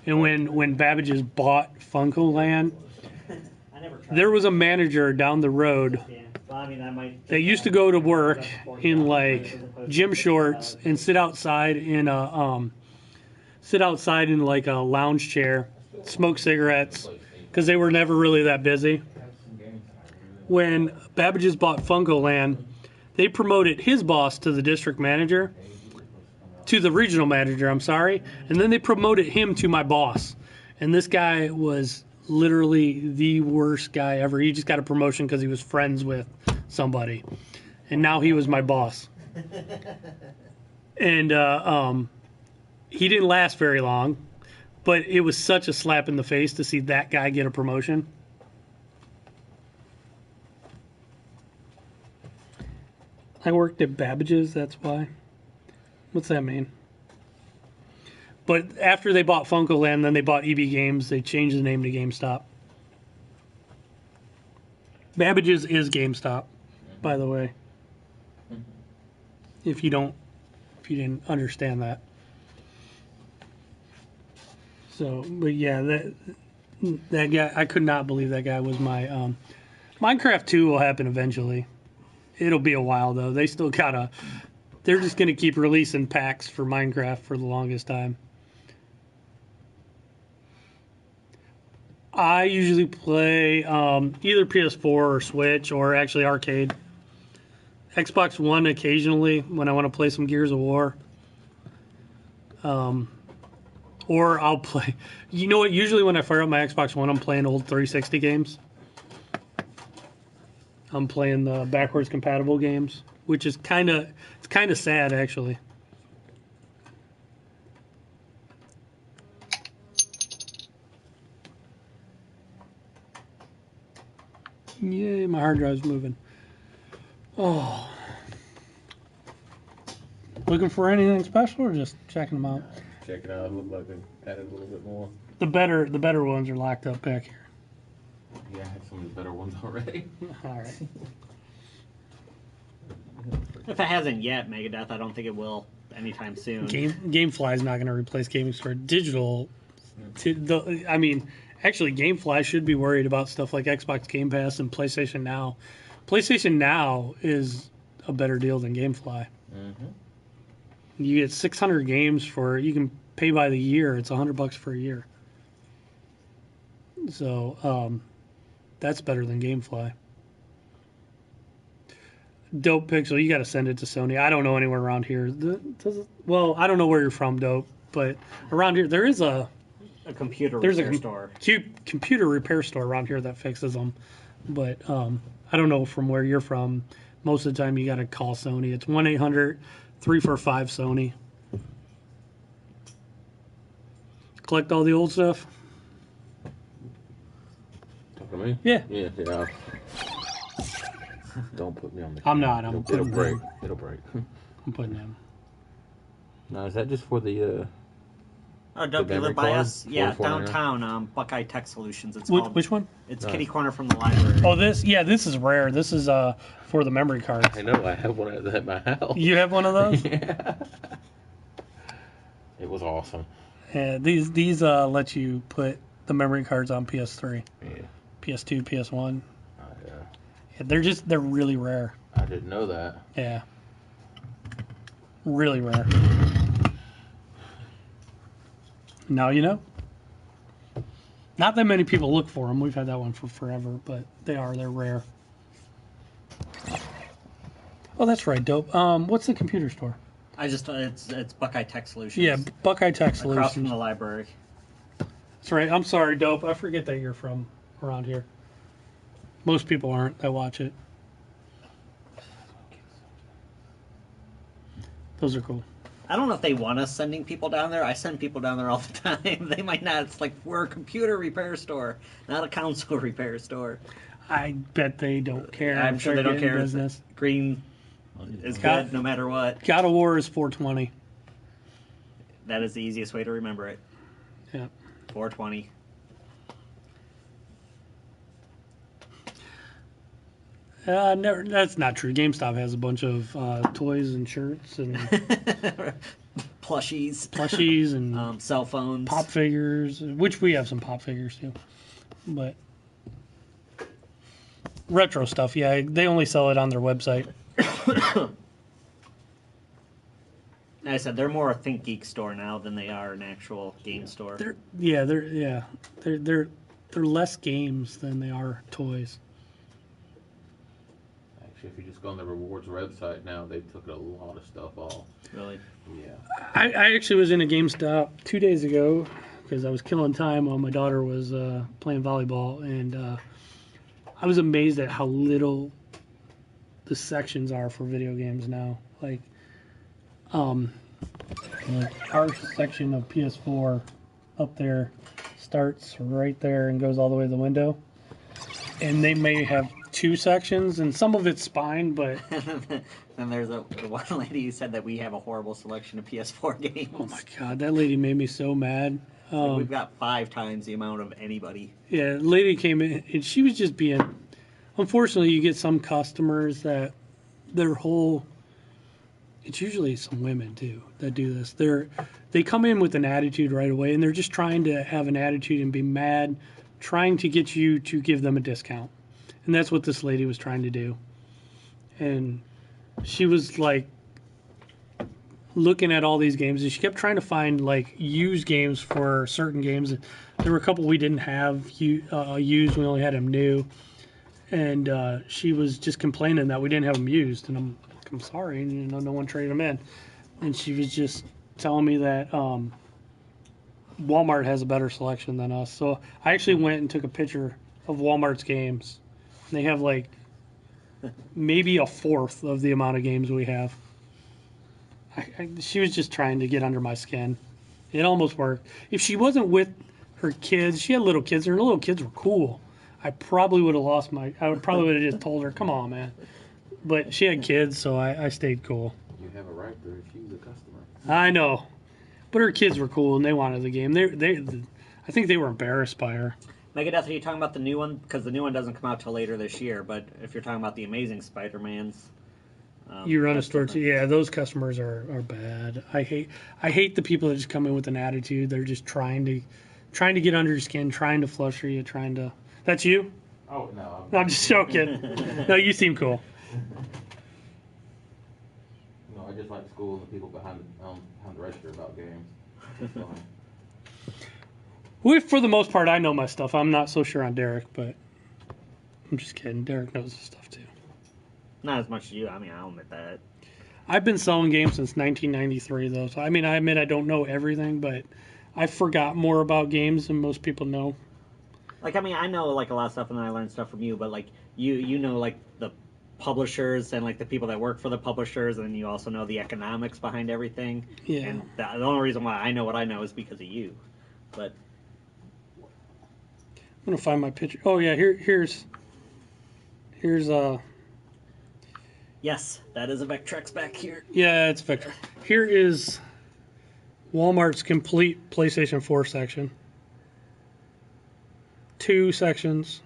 And when Babbage's bought Funkoland, there was a manager down the road that used to go to work in like gym shorts and sit outside in like a lounge chair, smoke cigarettes, because they were never really that busy. When Babbage's bought Funkoland, they promoted his boss to the district manager, to the regional manager, I'm sorry, and then they promoted him to my boss. And this guy was literally the worst guy ever. He just got a promotion because he was friends with somebody. And now he was my boss. And he didn't last very long, but it was such a slap in the face to see that guy get a promotion. I worked at Babbage's, that's why. What's that mean? But after they bought Funkoland, then they bought EB Games. They changed the name to GameStop. Babbage's is GameStop, by the way. If you didn't understand that. So, but yeah, that guy, I could not believe that guy was my Minecraft 2 will happen eventually. It'll be a while though. They're just going to keep releasing packs for Minecraft for the longest time. I usually play either PS4 or Switch or actually arcade. Xbox One occasionally when I want to play some Gears of War. Or I'll play... You know what? Usually when I fire up my Xbox One, I'm playing old 360 games. I'm playing the backwards compatible games, which is kind of sad, actually. Yay, my hard drive's moving. Oh. Looking for anything special or just checking them out? Check it out. It looked like they added a little bit more. The better ones are locked up back here. Yeah, I have some of the better ones already. All right. If it hasn't yet, Megadeth, I don't think it will anytime soon. GameFly is not going to replace Gaming Store. Digital, actually, GameFly should be worried about stuff like Xbox Game Pass and PlayStation Now. PlayStation Now is a better deal than GameFly. Mm-hmm. You get 600 games you can pay by the year. It's $100 for a year. So that's better than GameFly. Dope Pixel, you got to send it to Sony. I don't know anywhere around here. Well, I don't know where you're from, Dope, but around here there is a computer repair store. Computer repair store around here that fixes them. But I don't know from where you're from. Most of the time you got to call Sony. It's 1-800-345-SONY. Collect all the old stuff? Talking to me? Yeah. Yeah. Don't put me on the I'm not. It'll break. It'll break. I'm putting him. Now, is that just for the... Dope, you live by us? Yeah, downtown, Buckeye Tech Solutions. It's called. Which one? It's kitty corner from the library. Oh, this is rare. This is for the memory cards. I know, I have one at my house. You have one of those? Yeah. It was awesome. Yeah, these let you put the memory cards on PS3. Yeah. PS2, PS1. Yeah. They're really rare. I didn't know that. Yeah. Really rare. Now you know. Not that many people look for them. We've had that one for forever, but they're rare. Oh, that's right, Dope. What's the computer store? It's Buckeye Tech Solutions. Yeah, Buckeye Tech Solutions. Across from the library. That's right. I'm sorry, Dope. I forget that you're from around here. Most people aren't that watch it. Those are cool. I don't know if they want us sending people down there. I send people down there all the time. They might not. It's like, we're a computer repair store, not a console repair store. I bet they don't care. I'm sure they don't care. Business. Green is good no matter what. God of War is $420. That is the easiest way to remember it. Yeah. 420. Never, that's not true. GameStop has a bunch of toys and shirts and Plushies and cell phones, pop figures, which we have some pop figures too. But retro stuff, yeah, they only sell it on their website. Like I said, they're more a Think Geek store now than they are an actual game store. They're less games than they are toys. Actually, if you just go on the rewards website now, they took a lot of stuff off. Really? Yeah. I actually was in a GameStop 2 days ago because I was killing time while my daughter was playing volleyball, and I was amazed at how little the sections are for video games now. Like our section of PS4 up there starts right there and goes all the way to the window, and they may have 2 sections, and some of it's fine, but then there's the one lady who said that we have a horrible selection of PS4 games. oh my god, that lady made me so mad. Like we've got 5 times the amount of anybody. Yeah, the lady came in and she was just being. Unfortunately, you get some customers that their whole. It's usually some women too that do this. They come in with an attitude right away, and they're just trying to have an attitude and be mad, trying to get you to give them a discount. And that's what this lady was trying to do. And she was like looking at all these games, and she kept trying to find like used games for certain games. There were a couple we didn't have used. We only had them new. And she was just complaining that we didn't have them used. And I'm sorry, no one traded them in. And she was just telling me that Walmart has a better selection than us. So I actually went and took a picture of Walmart's games. They have like maybe a fourth of the amount of games we have. She was just trying to get under my skin. It almost worked. If she wasn't with her kids, she had little kids, and her little kids were cool. I probably would have just told her, come on, man. But she had kids, so I stayed cool. You have a right to refuse a customer. I know. But her kids were cool, and they wanted the game. I think they were embarrassed by her. Megadeth, are you talking about the new one? Because the new one doesn't come out till later this year. But if you're talking about the Amazing Spider-Mans... you run a store too. Yeah, those customers are bad. I hate the people that just come in with an attitude. They're just trying to get under your skin, trying to fluster you, trying to... That's you? Oh, no. I'm just joking. No, you seem cool. No, I just like school and the people behind the register about games. That's fine. For the most part, I know my stuff. I'm not so sure on Derek, but I'm just kidding. Derek knows his stuff too. Not as much as you. I mean, I'll admit that. I've been selling games since 1993, though. So, I mean, I admit I don't know everything, but I forgot more about games than most people know. Like, I mean, I know, like, a lot of stuff, and then I learned stuff from you, but, like, you know, like, the publishers and, like, the people that work for the publishers, and you also know the economics behind everything. Yeah. And the only reason why I know what I know is because of you. But... I'm going to find my picture. Oh, yeah, here's Yes, that is a Vectrex back here. Yeah, it's Vectrex. Here is Walmart's complete PlayStation 4 section. 2 sections.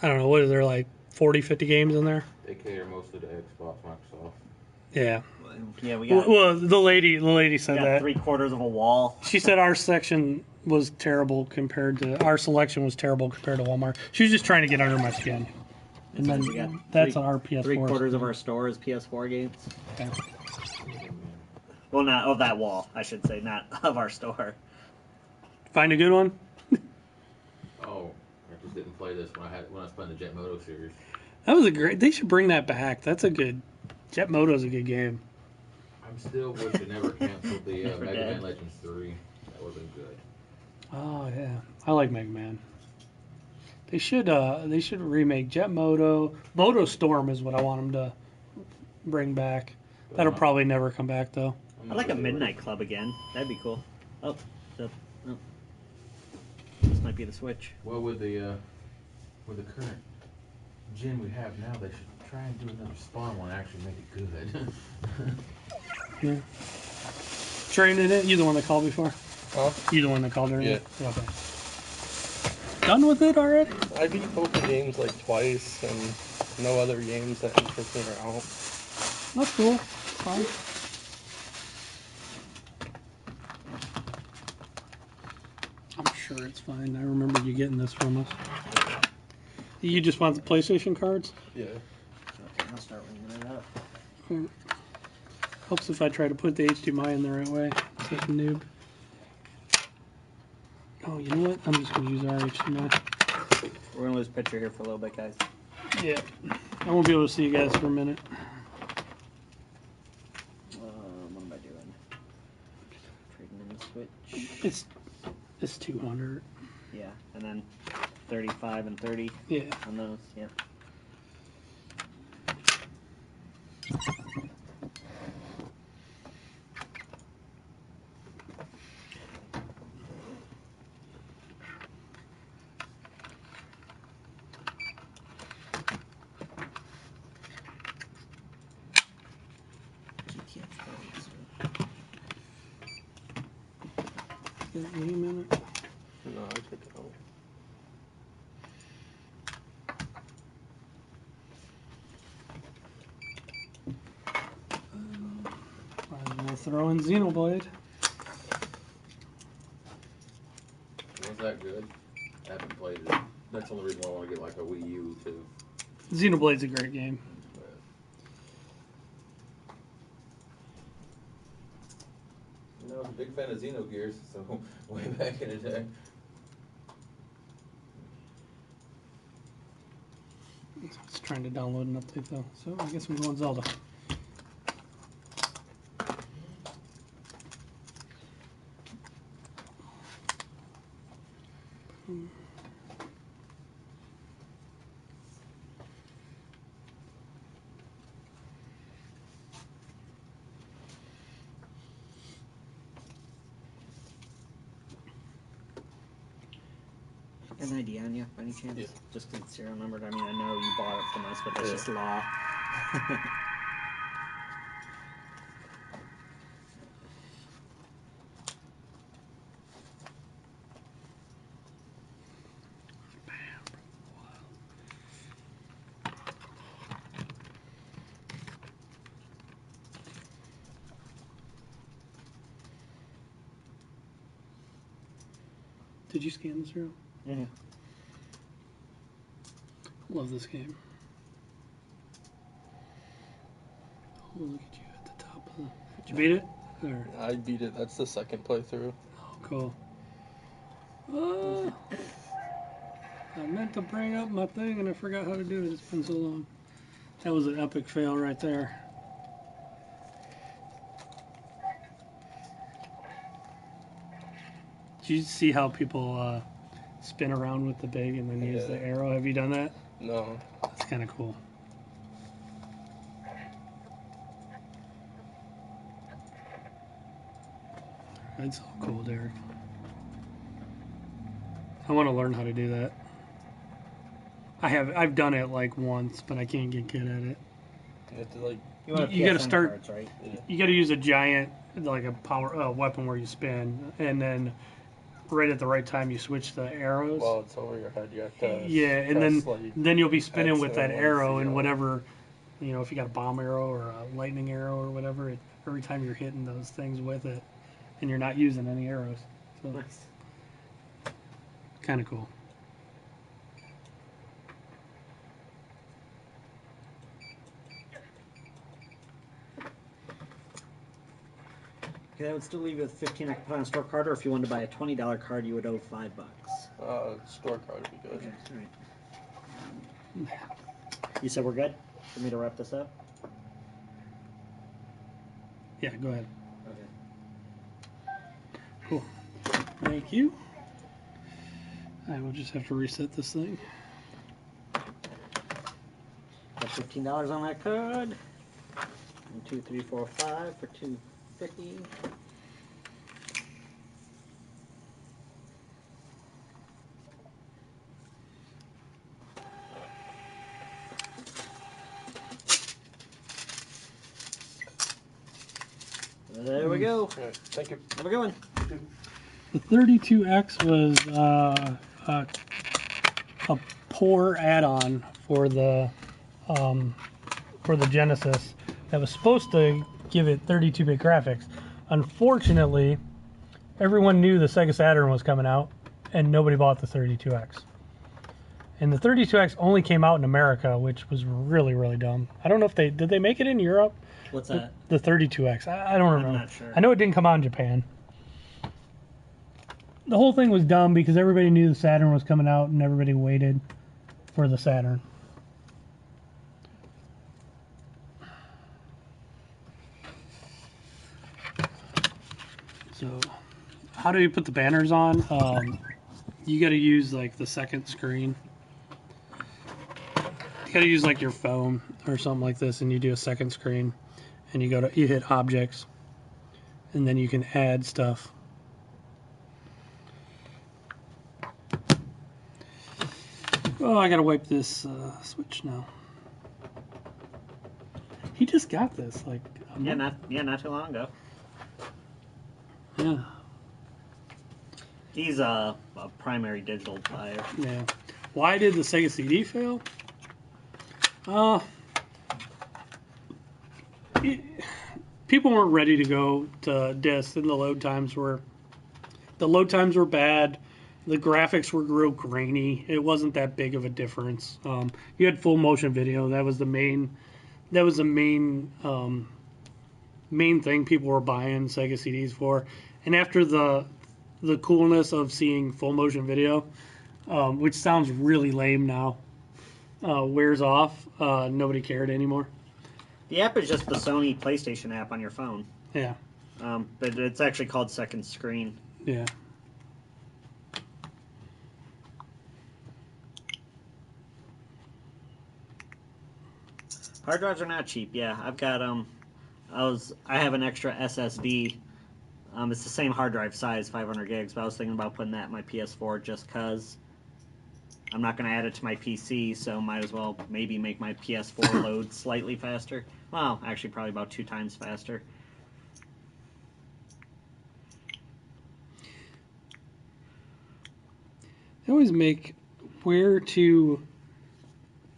I don't know, what is there, like 40, 50 games in there? They cater mostly to Xbox, Microsoft. Yeah. Yeah, we got... Well, the lady said that. 3/4 of a wall. She said our section was terrible our selection was terrible compared to Walmart. She was just trying to get under my skin. And then that's our PS4. 3/4 of our store is PS4 games. Okay. Well, not of that wall, I should say, not of our store. Find a good one? Oh, I just didn't play this when I was playing the Jet Moto series. That was they should bring that back. That's a good... Jet Moto's a good game. I'm still wish they never canceled the Mega Man Legends 3. That would have been good. Oh, yeah. I like Mega Man. They should remake Jet Moto. Moto Storm is what I want them to bring back. That'll probably never come back, though. I'd like a Midnight Club again. That'd be cool. Oh. This might be the Switch. Well, with the current gen we have now, they should try and do another Spawn one and actually make it good. Yeah. trading it? You the one that called before? Huh? You the one that called earlier? Yeah. Okay. Done with it already? I beat poker games like twice, and no other games that interest me are out. That's cool. Fine. I'm sure it's fine. I remember you getting this from us. You just want the PlayStation cards? Yeah. Okay, I'll start ringing it up. Helps if I try to put the HDMI in the right way. Such a noob. Oh, you know what? I'm just going to use our HDMI. We're going to lose picture here for a little bit, guys. Yeah. I won't be able to see you guys for a minute. What am I doing? Trading in the Switch. It's 200. Yeah, and then 35 and 30 on those, yeah. Name in it? No, I took it out. We'll throw in Xenoblade. Was that good? I haven't played it. That's the only reason why I want to get like a Wii U too. Xenoblade's a great game. You know, I was a big fan of Xenogears, so way back in the day. It's trying to download an update though, so I guess I'm going Zelda. An ID on you, by any chance? Yeah. Just because it's serial numbered. I mean, I know you bought it from us, but that's just law. Did you scan this real? Mm-hmm. Love this game. Oh, look at you at the top of the... Did you beat it? Or... I beat it. That's the second playthrough. Oh, cool. I meant to bring up my thing and I forgot how to do it. It's been so long. That was an epic fail right there. Did you see how people spin around with the big and then use the arrow? Have you done that? No. That's kind of cool. That's so cool, Derek. I want to learn how to do that. I've done it like once, but I can't get good at it. You have to like. You got to start. Cards, right? Yeah. You got to use a giant, like a power weapon where you spin, and then right at the right time you switch the arrows. While it's over your head, you have to. Yeah, and press, then you'll be spinning X with that and arrow C and on. whatever, if you got a bomb arrow or a lightning arrow or whatever. Every time you're hitting those things with it, and you're not using any arrows, so Nice. kind of cool. Okay, that would still leave you with 15 I could put on a store card, or if you wanted to buy a $20 card, you would owe $5. Store card would be good. Okay, alright. You said we're good? For me to wrap this up? Yeah, go ahead. Okay. Cool. Thank you. I will just have to reset this thing. Got $15 on that card. 1, 2, 3, 4, 5 for $2.50. There we go. Right, thank you. Have a good one. The 32X was a poor add-on for the Genesis that was supposed to give it 32-bit graphics. Unfortunately, everyone knew the Sega Saturn was coming out, and nobody bought the 32X. And the 32X only came out in America, which was really, really dumb. I don't know if did they make it in Europe? What's that? The 32X. I don't remember. I'm not sure. I know it didn't come out in Japan. The whole thing was dumb because everybody knew the Saturn was coming out and everybody waited for the Saturn. So, how do you put the banners on? You got to use like the second screen. You got to use like your phone or something like this, and you do a second screen, and you hit objects, and then you can add stuff. Oh, I gotta wipe this switch now. He just got this like not too long ago. Yeah. He's a primary digital buyer. Yeah. Why did the Sega CD fail? People weren't ready to go to disc, and the load times were bad. The graphics were real grainy. It wasn't that big of a difference. You had full motion video. That was the main thing people were buying Sega CDs for. And after the coolness of seeing full motion video, which sounds really lame now, wears off. Nobody cared anymore. The app is just the Sony PlayStation app on your phone. Yeah. But it's actually called Second Screen. Yeah. Hard drives are not cheap. Yeah, I've got I have an extra SSD. It's the same hard drive size, 500 gigs, but I was thinking about putting that in my PS4 just because I'm not going to add it to my PC, so might as well maybe make my PS4 load slightly faster. Well, actually probably about 2 times faster. They always make where to...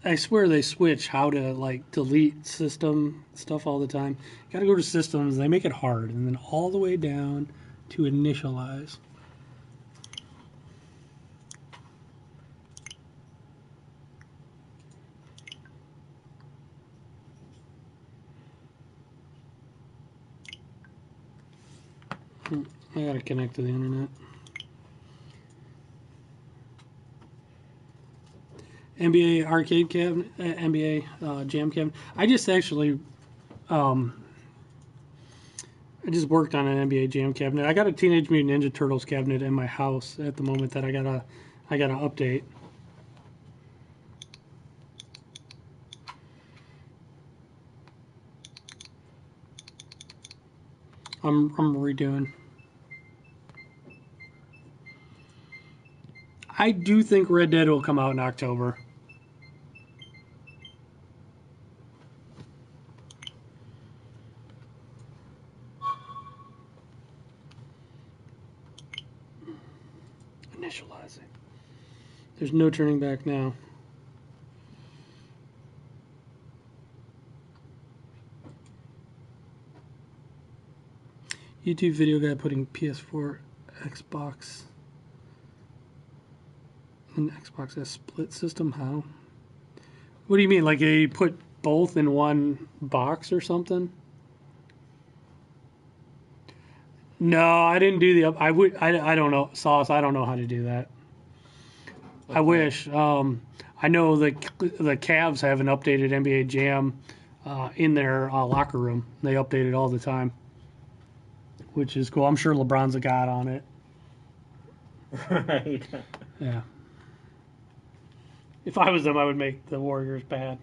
I swear they switch how to like delete system stuff all the time. Got to go to systems. They make it hard, and then all the way down to initialize. I got to connect to the internet. NBA arcade cabinet, NBA jam cabinet. I just actually, I just worked on an NBA jam cabinet. I got a Teenage Mutant Ninja Turtles cabinet in my house at the moment that I gotta update. I'm redoing. I do think Red Dead will come out in October. Initializing. There's no turning back now. YouTube video guy putting PS4, Xbox, and Xbox as split system. How? What do you mean? Like they put both in one box or something? No, I didn't do the. I don't know, Sauce. I don't know how to do that. I wish. I know the Cavs have an updated NBA Jam in their locker room. They update it all the time, which is cool. I'm sure LeBron's a god on it. Right. Yeah. If I was them, I would make the Warriors bad.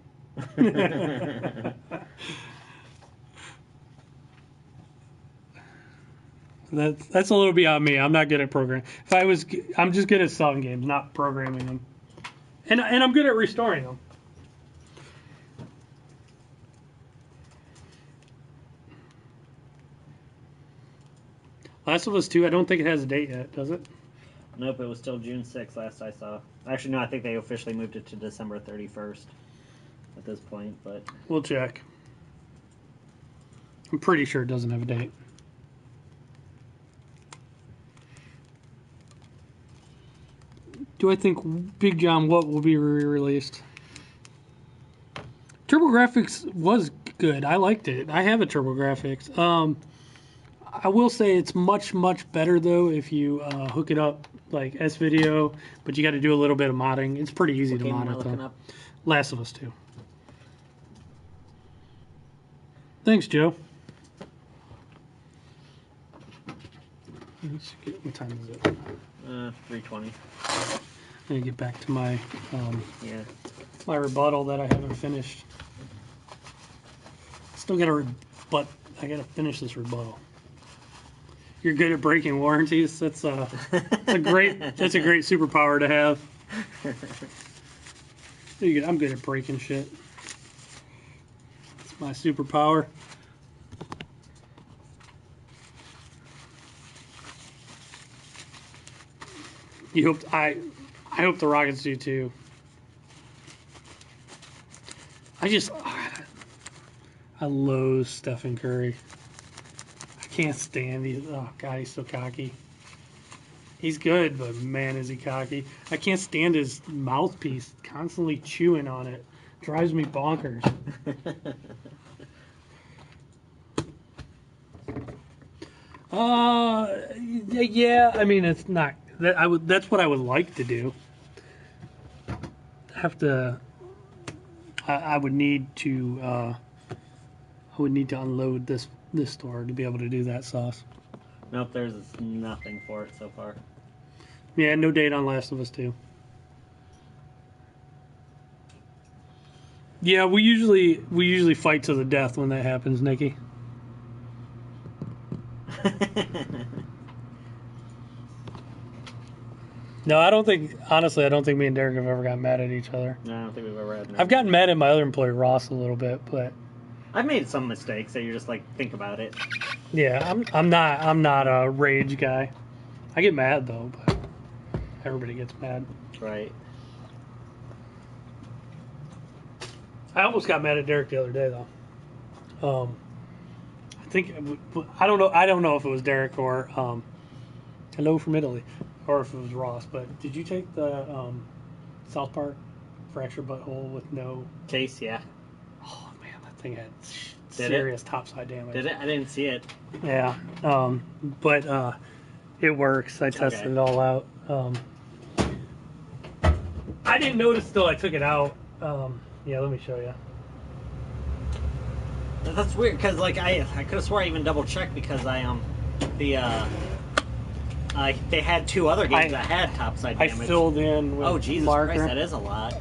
That's a little beyond me. I'm not good at programming. I'm just good at selling games, not programming them. And I'm good at restoring them. Last of Us 2, I don't think it has a date yet, does it? Nope, it was still June 6th last I saw. Actually, no, I think they officially moved it to December 31st at this point, but... We'll check. I'm pretty sure it doesn't have a date. Do I think Big John What will be re-released? TurboGrafx was good. I liked it. I have a TurboGrafx. I will say it's much, much better, though, if you hook it up like S-Video, but you got to do a little bit of modding. It's pretty easy to mod it, though. Last of Us 2. Thanks, Joe. What time is it? 3:20. I'm gonna get back to my my rebuttal that I haven't finished. Still gotta I gotta finish this rebuttal. You're good at breaking warranties. That's a great superpower to have. I'm good at breaking shit. It's my superpower. I hope the Rockets do too. I loathe Stephen Curry. I can't stand these. Oh God, he's so cocky. He's good, but man, is he cocky. I can't stand his mouthpiece constantly chewing on it. Drives me bonkers. Yeah, I mean, it's not. That's what I would like to do. I would need to unload this store to be able to do that sauce. Nope, there's nothing for it so far. Yeah, no date on Last of Us 2. Yeah, we usually fight to the death when that happens, Nikki. No, honestly, I don't think me and Derek have ever gotten mad at each other. No, I don't think we've ever had. I've gotten mad at my other employee, Ross, a little bit, but I've made some mistakes that you're just like, think about it. Yeah, I'm not a rage guy. I get mad though, but everybody gets mad. Right. I almost got mad at Derek the other day though. I don't know if it was Derek or hello from Italy, or if it was Ross. But did you take the South Park fractured butthole with no case? Yeah. Oh man, that thing had serious topside damage. Did it? I didn't see it. Yeah. But it works. I tested it all out. I didn't notice till I took it out. Yeah, let me show you. That's weird because like I could have swore I even double checked because they had two other games that had topside damage. I filled in with Jesus marker. Christ, that is a lot.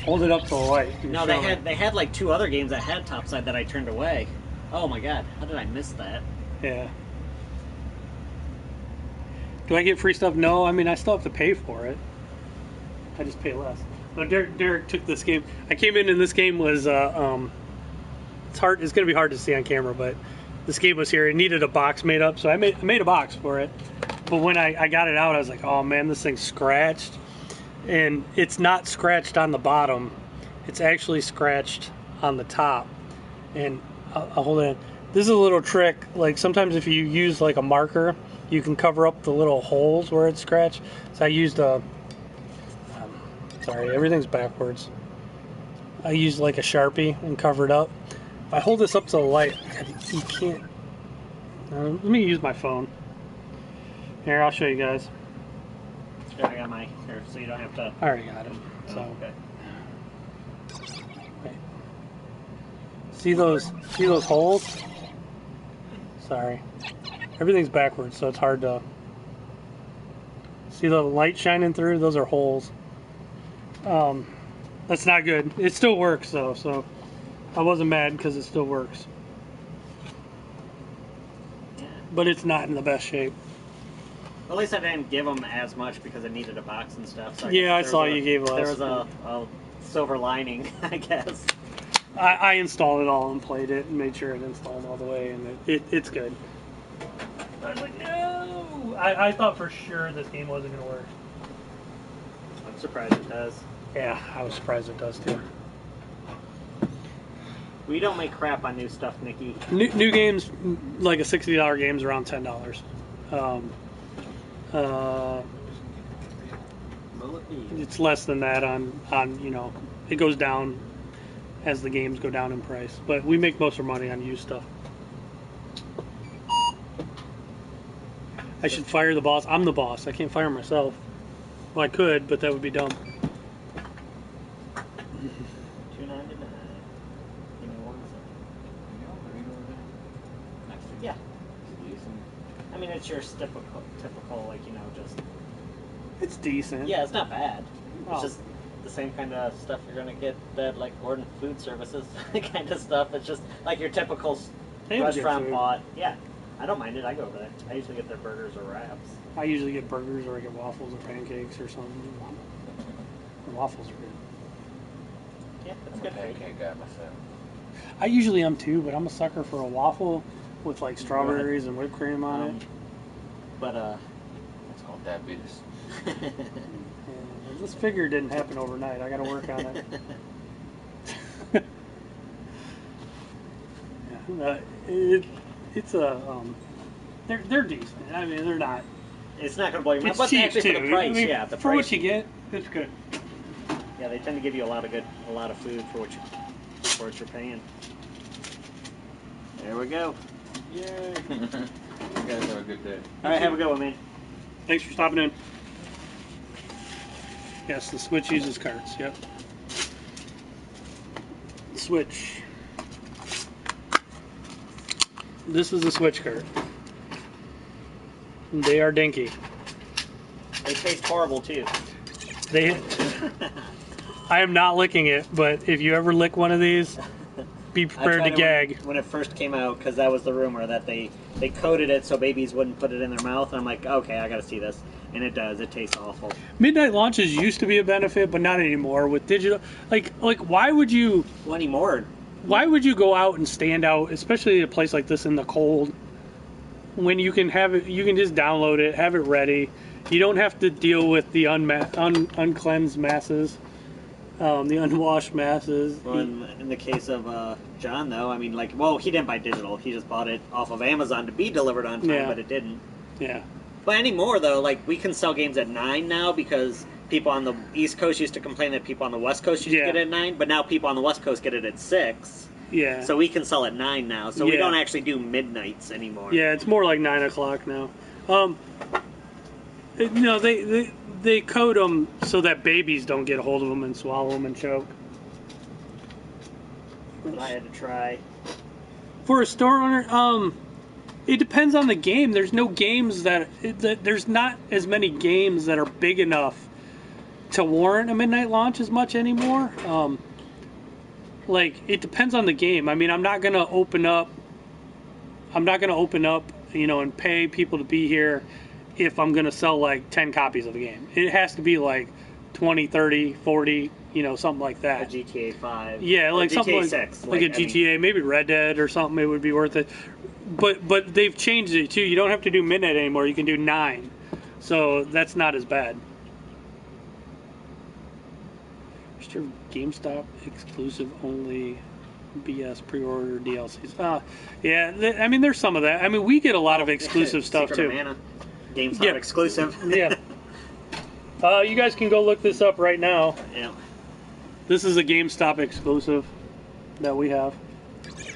Hold it up to the light. No, they had like two other games that had topside that I turned away. Oh my God, how did I miss that? Yeah. Do I get free stuff? No, I mean I still have to pay for it. I just pay less. No, Derek took this game. I came in and this game was it's hard. It's gonna be hard to see on camera, but this game was here. It needed a box made up, so I made a box for it. But when I got it out, I was like, oh man, this thing's scratched. And it's not scratched on the bottom. It's actually scratched on the top. And I'll hold it in. This is a little trick. Like sometimes if you use like a marker, you can cover up the little holes where it's scratched. So I used sorry, everything's backwards. I used like a Sharpie and covered up. If I hold this up to the light, you can't. Let me use my phone. Here, I'll show you guys. Here, I got my here, so you don't have to. I already got it. So. Okay. Wait. See those holes? Sorry. Everything's backwards, so it's hard to. See the light shining through? Those are holes. That's not good. It still works though, so I wasn't mad because it still works. But it's not in the best shape. Well, at least I didn't give them as much because it needed a box and stuff. So I saw you gave us. There was a silver lining, I guess. I installed it all and played it and made sure it installed all the way, and it's good. I was like, no! I thought for sure this game wasn't going to work. I'm surprised it does. Yeah, I was surprised it does too. We don't make crap on new stuff, Nikki. New games, like a $60 game, is around $10. It's less than that on you know, it goes down as the games go down in price. But we make most of our money on used stuff. I should fire the boss. I'm the boss. I can't fire myself. Well, I could, but that would be dumb. $2.99. Give me 1 second. Yeah. I mean, it's your typical, like, you know, just... It's decent. Yeah, it's not bad. Oh. It's just the same kind of stuff you're going to get that, like, Gordon Food Services kind of stuff. It's just like your typical restaurant pot. Yeah. I don't mind it. I go over there. I usually get their burgers or wraps. I usually get burgers or I get waffles or pancakes or something. The waffles are good. Yeah, that's I'm good. a pancake guy myself. I usually am too, but I'm a sucker for a waffle with like strawberries and whipped cream on it. But It's called diabetes. This figure didn't happen overnight. I got to work on it. It's a they're decent. I mean, they're not. It's not going to blow your mind. It's But cheap actually too. for the price, I mean, yeah, the for price. what you get, it's good. Yeah, they tend to give you a lot of food for what you're paying. There we go. Yay! You guys have a good day. All right, have a good one, man. Thanks for stopping in. Yes, the Switch uses carts. Yep. Switch. This is a Switch cart. They are dinky. They taste horrible too. They. I am not licking it, but if you ever lick one of these, be prepared to gag. When it first came out, because that was the rumor that they coated it so babies wouldn't put it in their mouth. And I'm like, okay, I got to see this, and it does. It tastes awful. Midnight launches used to be a benefit, but not anymore with digital. Like why would you? Well, anymore. Why would you go out and stand out, especially at a place like this in the cold, when you can have it? You can just download it, have it ready. You don't have to deal with the uncleansed masses, the unwashed masses. Well, in the case of John, though, I mean, like, well, he didn't buy digital. He just bought it off of Amazon to be delivered on time, but it didn't. Yeah. But anymore, though, like, we can sell games at 9 now because people on the East Coast used to complain that people on the West Coast used to get it at 9, but now people on the West Coast get it at 6. Yeah. So we can sell at 9 now. So we don't actually do midnights anymore. Yeah, it's more like 9 o'clock now. No, they code them so that babies don't get a hold of them and swallow them and choke. But I had to try. For a store owner, it depends on the game. There's no games there's not as many games that are big enough to warrant a midnight launch as much anymore. Like, it depends on the game. I mean, I'm not gonna open up, you know, and pay people to be here if I'm gonna sell like 10 copies of a game. It has to be like 20, 30, 40, you know, something like that. A GTA 5. Yeah, like GTA something 6. like a GTA, maybe Red Dead or something. It would be worth it. But they've changed it too. You don't have to do midnight anymore. You can do 9. So that's not as bad. Mr. GameStop exclusive only BS pre-order DLCs. Yeah, I mean, there's some of that. I mean, we get a lot of exclusive stuff Secret too. of Mana. GameStop exclusive. Yeah. You guys can go look this up right now. Yeah. This is a GameStop exclusive that we have.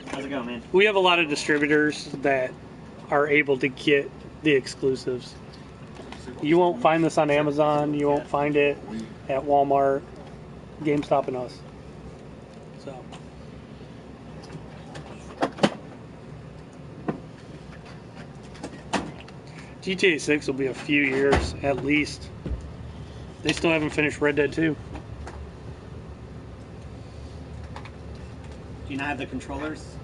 How's it going, man? We have a lot of distributors that are able to get the exclusives. You won't find this on Amazon. You won't find it at Walmart, GameStop, and us. So. GTA 6 will be a few years at least. They still haven't finished Red Dead 2. Do you not have the controllers?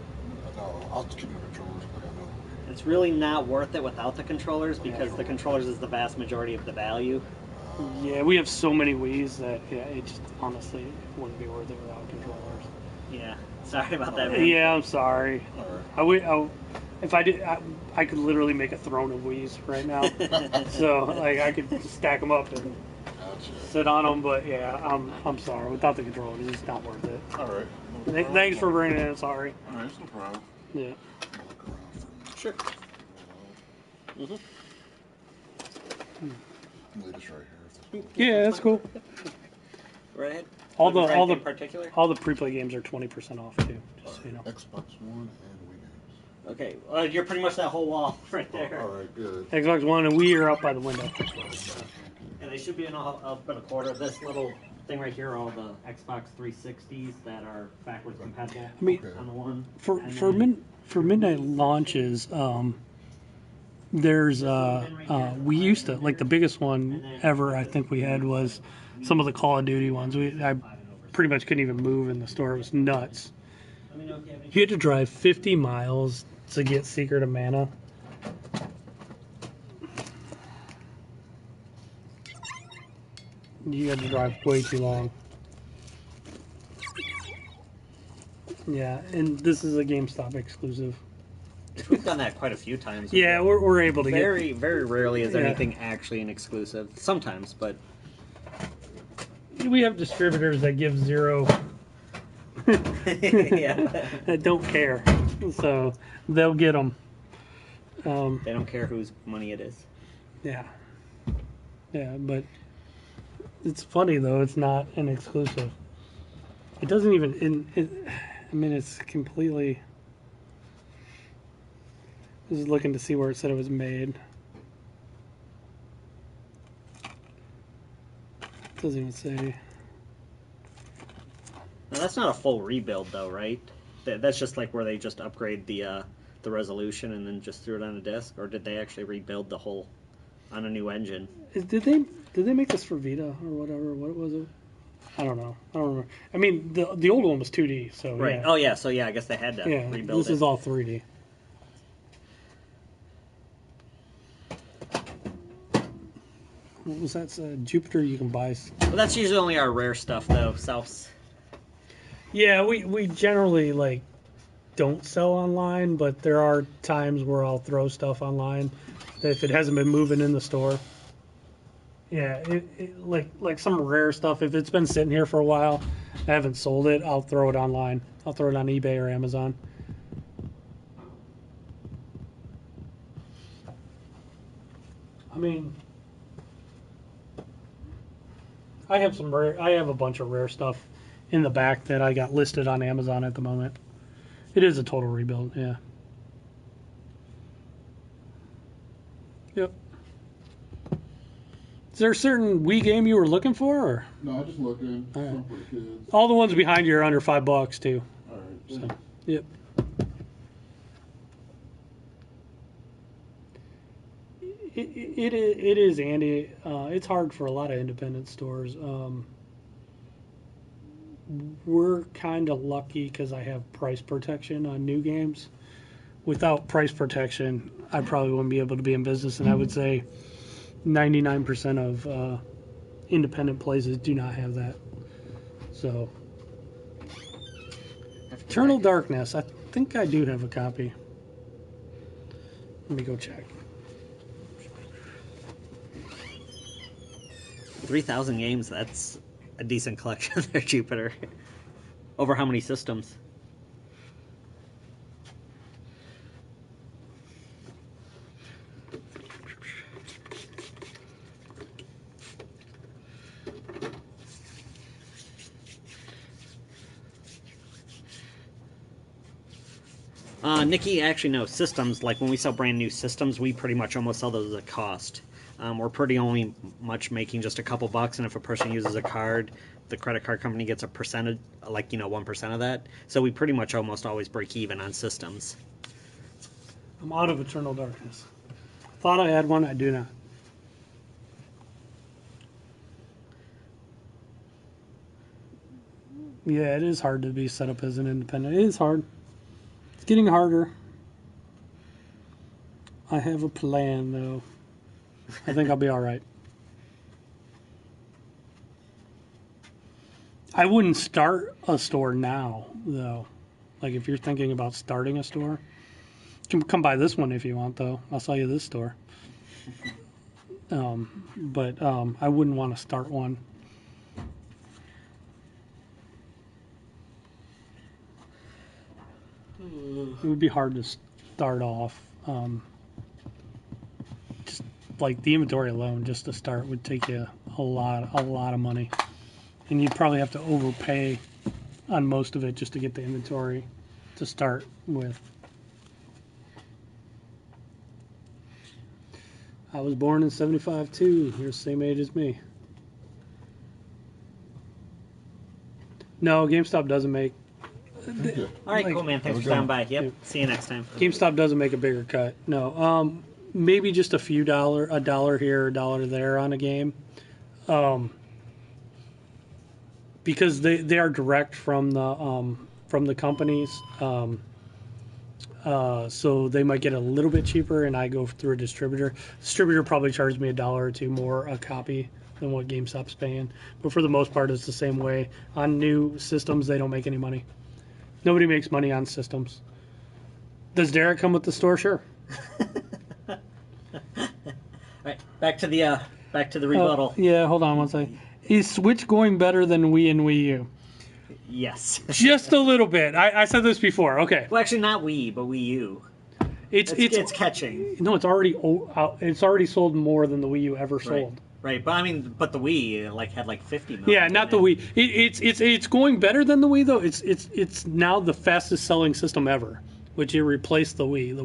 No, I'll keep the controllers, but I know. It's really not worth it without the controllers because the controllers is the vast majority of the value. Yeah, we have so many Wii's that it just honestly wouldn't be worth it without controllers. Yeah, sorry about that, man. Yeah, I'm sorry. I If I did, I could literally make a throne of Wii's right now. So like I could just stack them up and sit on them. But yeah, I'm sorry. Without the controller, it's just not worth it. All right. Thanks for bringing it in. Sorry. All right, it's no problem. Yeah. Look around for Sure. Leave this right here. Yeah, that's cool. Right ahead. All In particular. the pre-play games are 20% off too. Just so you know. Xbox One and Wii games. Okay, you're pretty much that whole wall right there. All right, good. Xbox One and Wii are up by the window. And they should be in about a quarter. This little thing right here, all the Xbox 360s that are backwards compatible. I mean, on the one. For midnight launches, there's we used to like the biggest one ever. I think we had was some of the Call of Duty ones. I pretty much couldn't even move in the store. It was nuts. You had to drive 50 miles to get Secret of Mana. You had to drive way too long. Yeah, and this is a GameStop exclusive. We've done that quite a few times. Yeah, we're able to very rarely is anything actually an exclusive. Sometimes, but we have distributors that give zero. That don't care, so they'll get them. They don't care whose money it is. Yeah, but it's funny though. It's not an exclusive. It doesn't even. I mean, it's completely. Just looking to see where it said it was made. It doesn't even say. Now that's not a full rebuild, though, right? That's just like where they just upgrade the resolution and then just threw it on a disc, or did they actually rebuild the whole on a new engine? Did they make this for Vita or whatever? What was it? I don't know. I don't remember. I mean, the old one was 2D, so right. Yeah. Oh yeah, so yeah, I guess they had to rebuild this is all 3D. What was that? Jupiter you can buy. Well, that's usually only our rare stuff, though. Souths. Yeah, we generally like don't sell online, but there are times where I'll throw stuff online if it hasn't been moving in the store. Yeah, like some rare stuff. If it's been sitting here for a while, I haven't sold it, I'll throw it online. I'll throw it on eBay or Amazon. I mean, I have a bunch of rare stuff in the back that I got listed on Amazon at the moment. It is a total rebuild, yeah. Yep. Is there a certain Wii game you were looking for? Or? No, I'm just looking. All right. For the kids. All the ones behind you are under $5 too. All right. So, yep. It is, Andy. It's hard for a lot of independent stores. We're kind of lucky because I have price protection on new games. Without price protection, I probably wouldn't be able to be in business, and I would say 99% of independent places do not have that. So, Eternal Darkness, I think I do have a copy. Let me go check. 3,000 games, that's a decent collection there, Jupiter. Over how many systems? Nikki, actually no, systems, like when we sell brand new systems, we pretty much almost sell those at cost. We're pretty only much making just a couple bucks, and if a person uses a card, the credit card company gets a percentage, like, 1% of that. So we pretty much almost always break even on systems. I'm out of Eternal Darkness. Thought I had one, I do not. Yeah, it is hard to be set up as an independent. It is hard. It's getting harder. I have a plan, though. I think I'll be all right. I wouldn't start a store now, though. Like, if you're thinking about starting a store, You can come buy this one if you want, though. I'll sell you this store. But I wouldn't want to start one. It would be hard to start off. Just like the inventory alone, just to start, would take you a lot of money, and you'd probably have to overpay on most of it just to get the inventory to start with. I was born in '75 too. You're the same age as me. No, GameStop doesn't make. All right, cool, man. Thanks for stopping by. Yep. See you next time. GameStop doesn't make a bigger cut. No. Maybe just a dollar here, a dollar there on a game. Because they are direct from the companies. So they might get a little bit cheaper, and I go through a distributor. Distributor probably charges me $1 or $2 more a copy than what GameStop's paying. But for the most part, it's the same way. On new systems, they don't make any money. Nobody makes money on systems. Does Derek come with the store? Sure. All right, back to the rebuttal. Yeah, hold on one second. Is Switch going better than Wii and Wii U? Yes. Just a little bit. I said this before. Okay. Well, actually, not Wii, but Wii U. It's catching. No, it's already sold more than the Wii U ever sold. Right, but I mean, but the Wii had 50 million. Yeah, not the Wii. It's going better than the Wii though. It's now the fastest selling system ever, which it replaced the Wii. The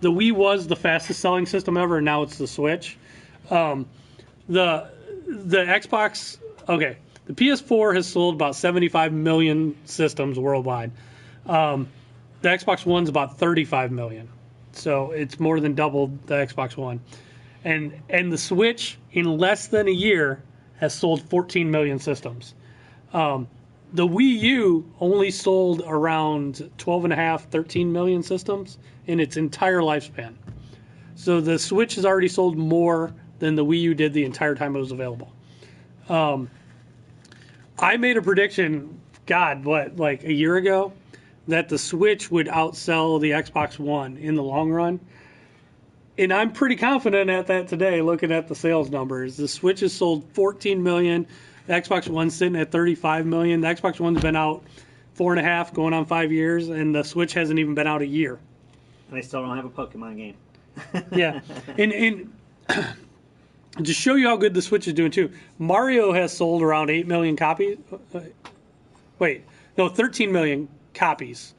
Wii was the fastest selling system ever, and now it's the Switch. The Xbox. Okay, the PS4 has sold about 75 million systems worldwide. The Xbox One's about 35 million, so it's more than doubled the Xbox One. And the Switch, in less than a year, has sold 14 million systems. The Wii U only sold around 12.5, 13 million systems in its entire lifespan. So the Switch has already sold more than the Wii U did the entire time it was available. I made a prediction, like a year ago, that the Switch would outsell the Xbox One in the long run. And I'm pretty confident at that today, looking at the sales numbers. The Switch has sold 14 million. The Xbox One's sitting at 35 million. The Xbox One's been out 4.5, going on 5 years, and the Switch hasn't even been out a year. And I still don't have a Pokemon game. Yeah. And to show you how good the Switch is doing, too, Mario has sold around 8 million copies. 13 million copies.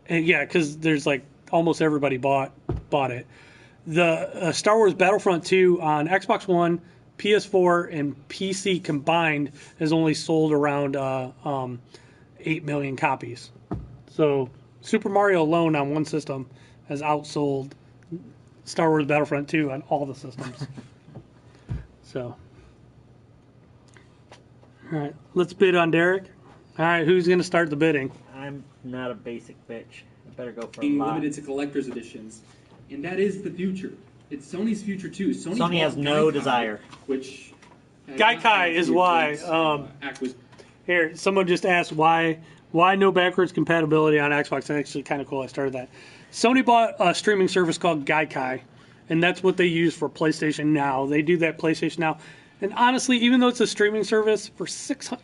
And yeah, because there's almost everybody bought it. The Star Wars Battlefront 2 on Xbox One, PS4, and PC combined has only sold around 8 million copies. So Super Mario alone on one system has outsold Star Wars Battlefront 2 on all the systems. So, all right, let's bid on Derek. All right, who's going to start the bidding? I'm not a basic bitch. I better go for a lot. Limited to collector's editions. And that is the future. It's Sony's future too. Sony has no desire. Which Gaikai is why. Here, someone just asked why no backwards compatibility on Xbox. That's actually kind of cool. I started that. Sony bought a streaming service called Gaikai, and that's what they use for PlayStation Now. They do that PlayStation Now. And honestly, even though it's a streaming service, for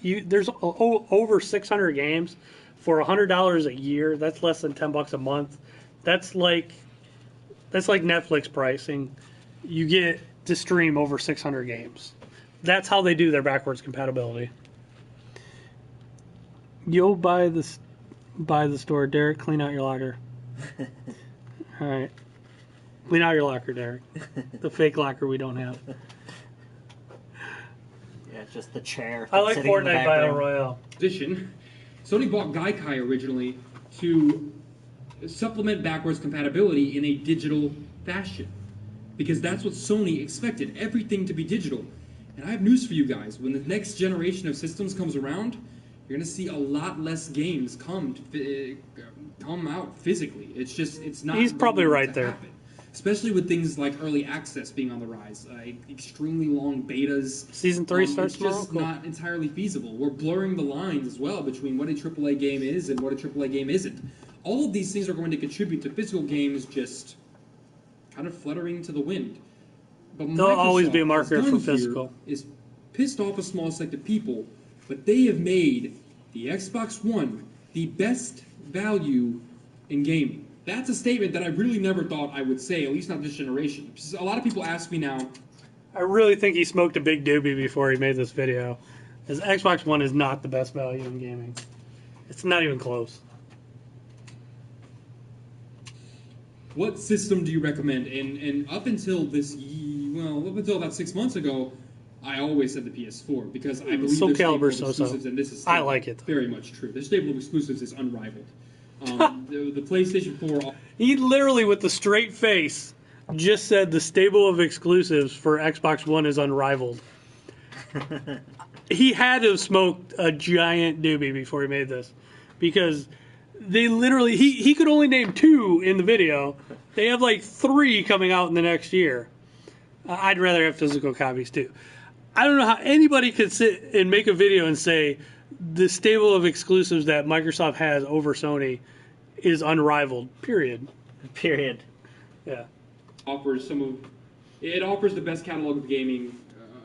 there's over 600 games for $100 a year. That's less than $10 a month. That's like Netflix pricing. You get to stream over 600 games. That's how they do their backwards compatibility. You'll buy the store, Derek. Clean out your locker. All right, clean out your locker, Derek. The fake locker we don't have. Yeah, just the chair. I like Fortnite Battle Royale. Edition. Sony bought Gaikai originally to supplement backwards compatibility in a digital fashion, because that's what Sony expected, everything to be digital. And I have news for you guys: when the next generation of systems comes around, you're going to see a lot less games come out physically. It's not. He's probably right there. Happen. Especially with things like early access being on the rise, extremely long betas. Season 3 starts tomorrow. It's just not entirely feasible. We're blurring the lines as well between what a AAA game is and what a AAA game isn't. all of these things are going to contribute to physical games just kind of fluttering to the wind. But There'll always be a Microsoft market has for done here physical. is pissed off a small select of people, but they have made the Xbox One the best value in gaming. That's a statement that I really never thought I would say, at least not this generation. A lot of people ask me now. I really think he smoked a big doobie before he made this video. His Xbox One is not the best value in gaming. It's not even close. What system do you recommend? And up until up until about 6 months ago, I always said the PS4 because I believe Soul their stable Calibur of so-so. exclusives, and this is I like it. very much true. The stable of exclusives is unrivaled. The PlayStation 4. He literally, with a straight face, just said the stable of exclusives for Xbox One is unrivaled. He had to have smoked a giant doobie before he made this, because they literally he could only name 2 in the video. They have like 3 coming out in the next year. I'd rather have physical copies too. I don't know how anybody could sit and make a video and say the stable of exclusives that Microsoft has over Sony is unrivaled. Period. Period. Yeah. Offers it offers the best catalog of gaming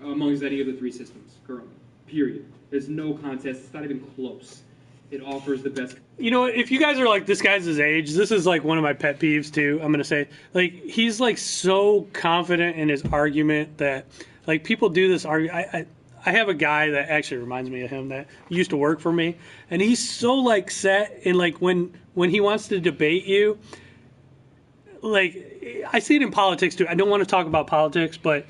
amongst any of the 3 systems currently. Period. There's no contest. It's not even close. It offers the best. You know, if you guys are like, this guy's his age, this is like one of my pet peeves too. I'm going to say, like, he's like so confident in his argument that, like, people do this argument. I have a guy that actually reminds me of him that used to work for me, and he's so like set in, like, when he wants to debate you, like, I see it in politics too. I don't want to talk about politics, but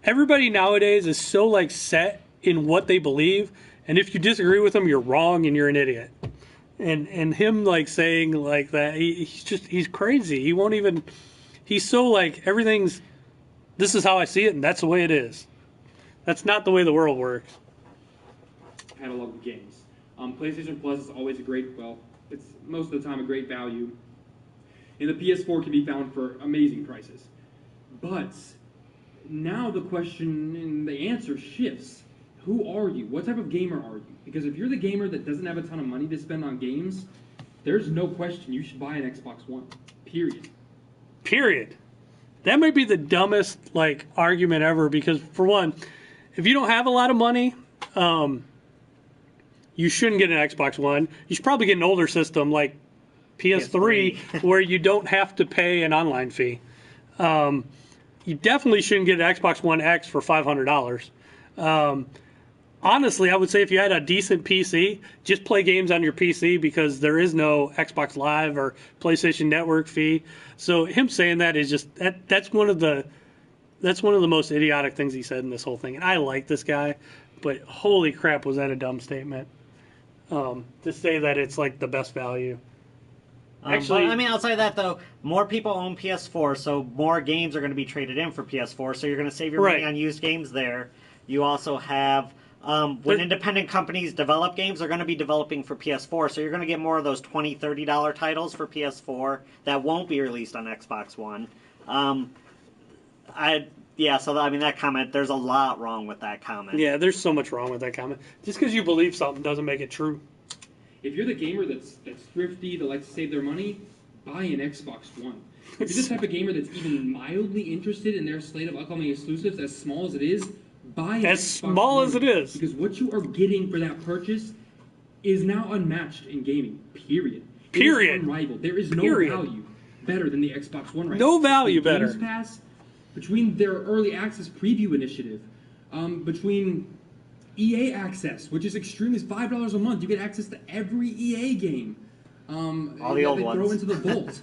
everybody nowadays is so like set in what they believe, and if you disagree with them, you're wrong and you're an idiot. And him like saying like that, he's crazy. He won't even. He's so like, everything's. This is how I see it, and that's the way it is. That's not the way the world works. Catalog of games. PlayStation Plus is always it's most of the time a great value. And the PS4 can be found for amazing prices. But now the question and the answer shifts. Who are you? What type of gamer are you? Because if you're the gamer that doesn't have a ton of money to spend on games, there's no question you should buy an Xbox One. Period. Period. That might be the dumbest like argument ever, because for one, if you don't have a lot of money, you shouldn't get an Xbox One. You should probably get an older system like PS3 where you don't have to pay an online fee. You definitely shouldn't get an Xbox One X for $500. Honestly, I would say if you had a decent PC, just play games on your PC, because there is no Xbox Live or PlayStation Network fee. So him saying that is just that's one of the most idiotic things he said in this whole thing. And I like this guy, but holy crap, was that a dumb statement? To say that it's like the best value. Actually, I mean, outside of that, though, more people own PS4, so more games are going to be traded in for PS4, so you're going to save your money on used games there. You also have, when independent companies develop games, they're going to be developing for PS4, so you're going to get more of those $20, $30 titles for PS4 that won't be released on Xbox One. That comment, there's a lot wrong with that comment. Yeah, there's so much wrong with that comment. Just because you believe something doesn't make it true. If you're the gamer that's thrifty, that likes to save their money, buy an Xbox One. If you're the type of gamer that's even mildly interested in their slate of upcoming exclusives, as small as it is, buy an Xbox One. As small as it is. Because what you are getting for that purchase is now unmatched in gaming. Period. Period. It is unrivaled. There is no value better than the Xbox One right now. No value better. Games Pass, between their early access preview initiative, between EA access, which is extremely, $5 a month, you get access to every EA game. All the old ones. Throw into the vault.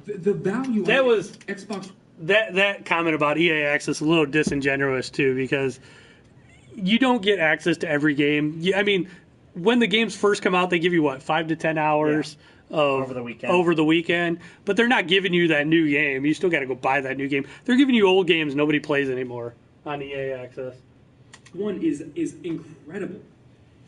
the value that of was Xbox. That comment about EA access is a little disingenuous too, because you don't get access to every game. I mean, when the games first come out, they give you 5 to 10 hours. Yeah. Over the weekend. But they're not giving you that new game. You still got to go buy that new game. They're giving you old games nobody plays anymore on EA access. One is incredible.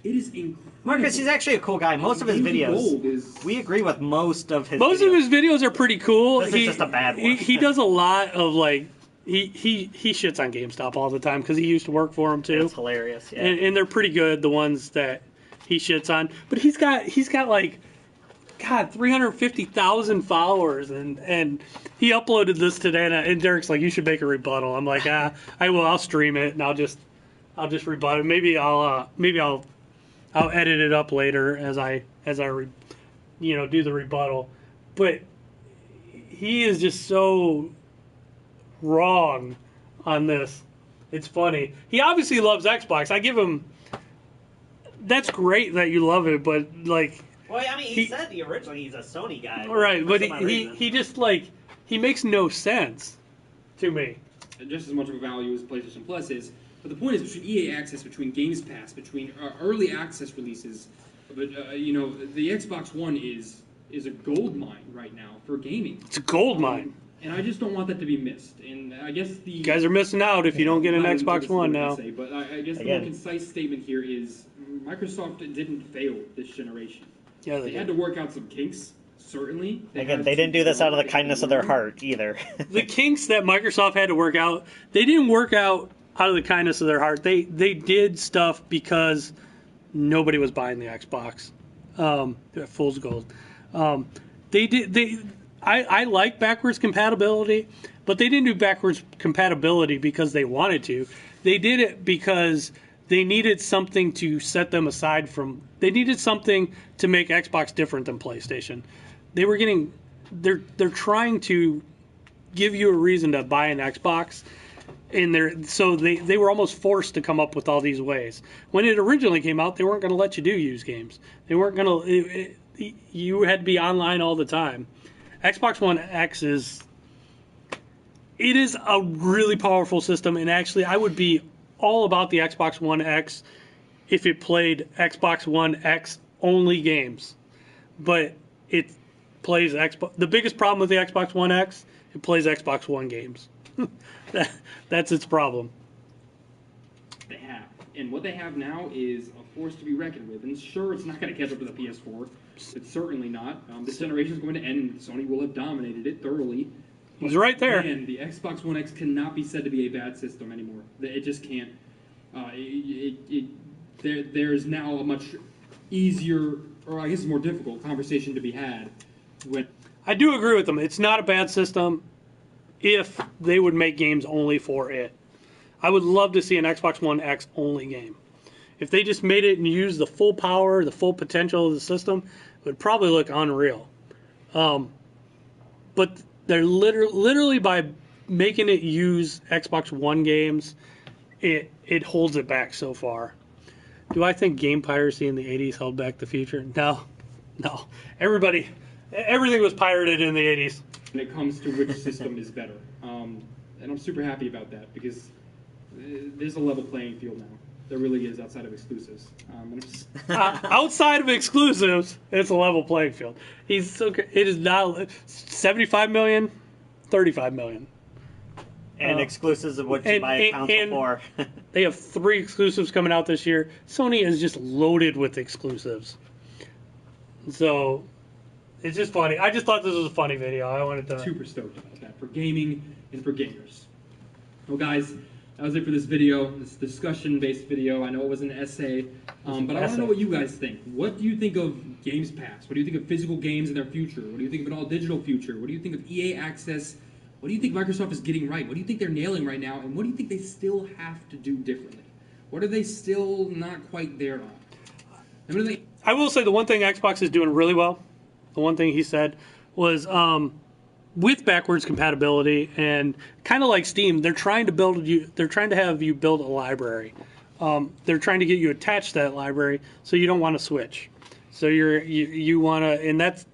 It is incredible. Marcus, he's actually a cool guy. Most of his videos, we agree with most of his. Most of his videos are pretty cool. This is just a bad one. He does a lot of like he shits on GameStop all the time because he used to work for him too. It's hilarious, yeah. And they're pretty good, the ones that he shits on. But he's got like God, 350,000 followers, and he uploaded this today, and Derek's like, you should make a rebuttal. I'm like, I will. I'll stream it, and I'll just rebut it. Maybe I'll edit it up later as I do the rebuttal. But he is just so wrong on this. It's funny. He obviously loves Xbox. I give him. That's great that you love it, but like. Well, I mean, he said originally he's a Sony guy. Right, but he just like he makes no sense to me. Just as much of a value as PlayStation Plus is, but the point is between EA Access, between Games Pass, between early access releases, but the Xbox One is a gold mine right now for gaming. It's a gold mine. And I just don't want that to be missed. And I guess you guys are missing out if you don't get an Xbox One now. But I guess the more concise statement here is Microsoft didn't fail this generation. Yeah, they had to work out some kinks, certainly. They didn't do this out of the kindness of their heart either. The kinks that Microsoft had to work out, they didn't work out of the kindness of their heart. They did stuff because nobody was buying the Xbox. Fool's gold. I like backwards compatibility, but they didn't do backwards compatibility because they wanted to. They did it because they needed something to set them aside from. They needed something to make Xbox different than PlayStation. They're trying to give you a reason to buy an Xbox, so they were almost forced to come up with all these ways. When it originally came out, they weren't going to let you do used games. They weren't going to. You had to be online all the time. Xbox One X is a really powerful system, and actually I would be all about the Xbox One X if it played Xbox One X only games. But it plays Xbox. The biggest problem with the Xbox One X, it plays Xbox One games. That's its problem. They have. And what they have now is a force to be reckoned with. And sure, it's not going to catch up to the PS4. It's certainly not. This generation is going to end, and Sony will have dominated it thoroughly. He's right there. And the Xbox One X cannot be said to be a bad system anymore. It just can't. There's now a much easier, or I guess more difficult, conversation to be had. I do agree with them. It's not a bad system if they would make games only for it. I would love to see an Xbox One X only game. If they just made it and used the full power, the full potential of the system, it would probably look unreal. But they're literally by making it use Xbox One games, it holds it back so far. Do I think game piracy in the 80s held back the future? No. Everything was pirated in the 80s. When it comes to which system is better. And I'm super happy about that because there's a level playing field now. There really is outside of exclusives. Outside of exclusives, it's a level playing field. It is now 75 million, 35 million. And exclusives of what you buy a console for. They have 3 exclusives coming out this year. Sony is just loaded with exclusives. So, it's just funny. I just thought this was a funny video. I wanted to... Super stoked about that for gaming and for gamers. Well, guys, that was it for this video, this discussion-based video. I know it was an essay, but I want to know what you guys think. What do you think of Games Pass? What do you think of physical games in their future? What do you think of an all-digital future? What do you think of EA Access? What do you think Microsoft is getting right? What do you think they're nailing right now? And what do you think they still have to do differently? What are they still not quite there on? I will say the one thing Xbox is doing really well, the one thing he said, was with backwards compatibility and kind of like Steam, they're trying to have you build a library. They're trying to get you attached to that library so you don't want to switch. So you want to, and that's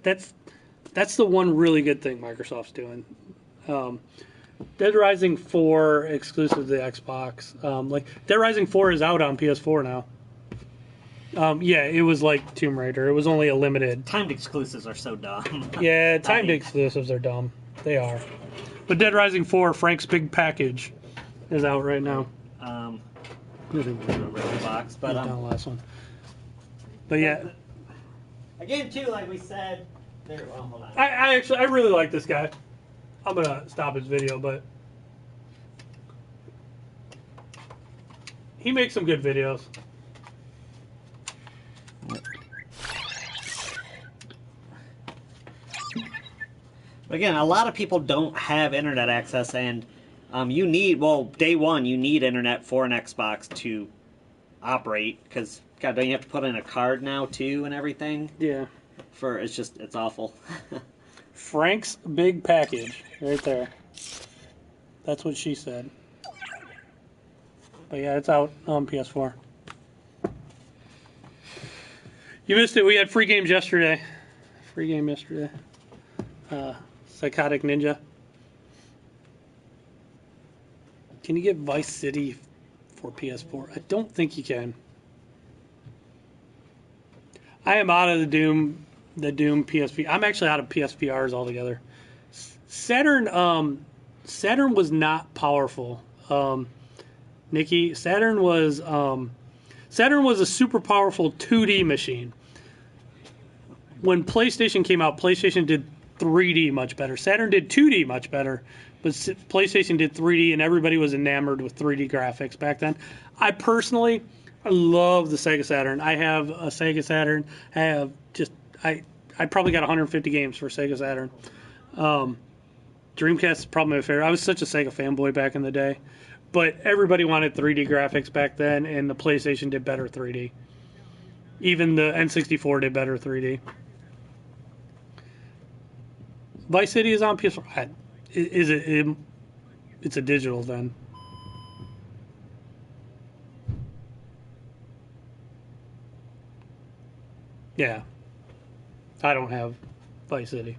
the one really good thing Microsoft's doing. Dead Rising 4 exclusive to the Xbox. Dead Rising 4 is out on PS4 now. Yeah, it was like Tomb Raider. It was only a limited. Timed exclusives are so dumb. Yeah, timed exclusives are dumb. They are. But Dead Rising 4, Frank's Big Package, is out right now. I remember the box, but the last one. But yeah. Again, too, like we said. Hold on. I really like this guy. I'm gonna stop his video, but he makes some good videos. Again, a lot of people don't have internet access, and you need, well, day one, you need internet for an Xbox to operate, because, God, don't you have to put in a card now, too, and everything? Yeah. It's awful. Frank's Big Package, right there. That's what she said. But yeah, it's out on PS4. You missed it. We had free games yesterday. Free game yesterday. Psychotic Ninja. Can you get Vice City for PS4? I don't think you can. I am out of the Doom PSP. I'm actually out of PSPRs altogether. Saturn was not powerful. Nikki, Saturn was a super powerful 2D machine. When PlayStation came out, PlayStation did 3D much better. Saturn did 2D much better, but PlayStation did 3D, and everybody was enamored with 3D graphics back then. I love the Sega Saturn. I have a Sega Saturn. I probably got 150 games for Sega Saturn. Dreamcast is probably my favorite. I was such a Sega fanboy back in the day. But everybody wanted 3D graphics back then, and the PlayStation did better 3D. Even the N64 did better 3D. Vice City is on PS4. It's a digital then. Yeah. I don't have Vice City.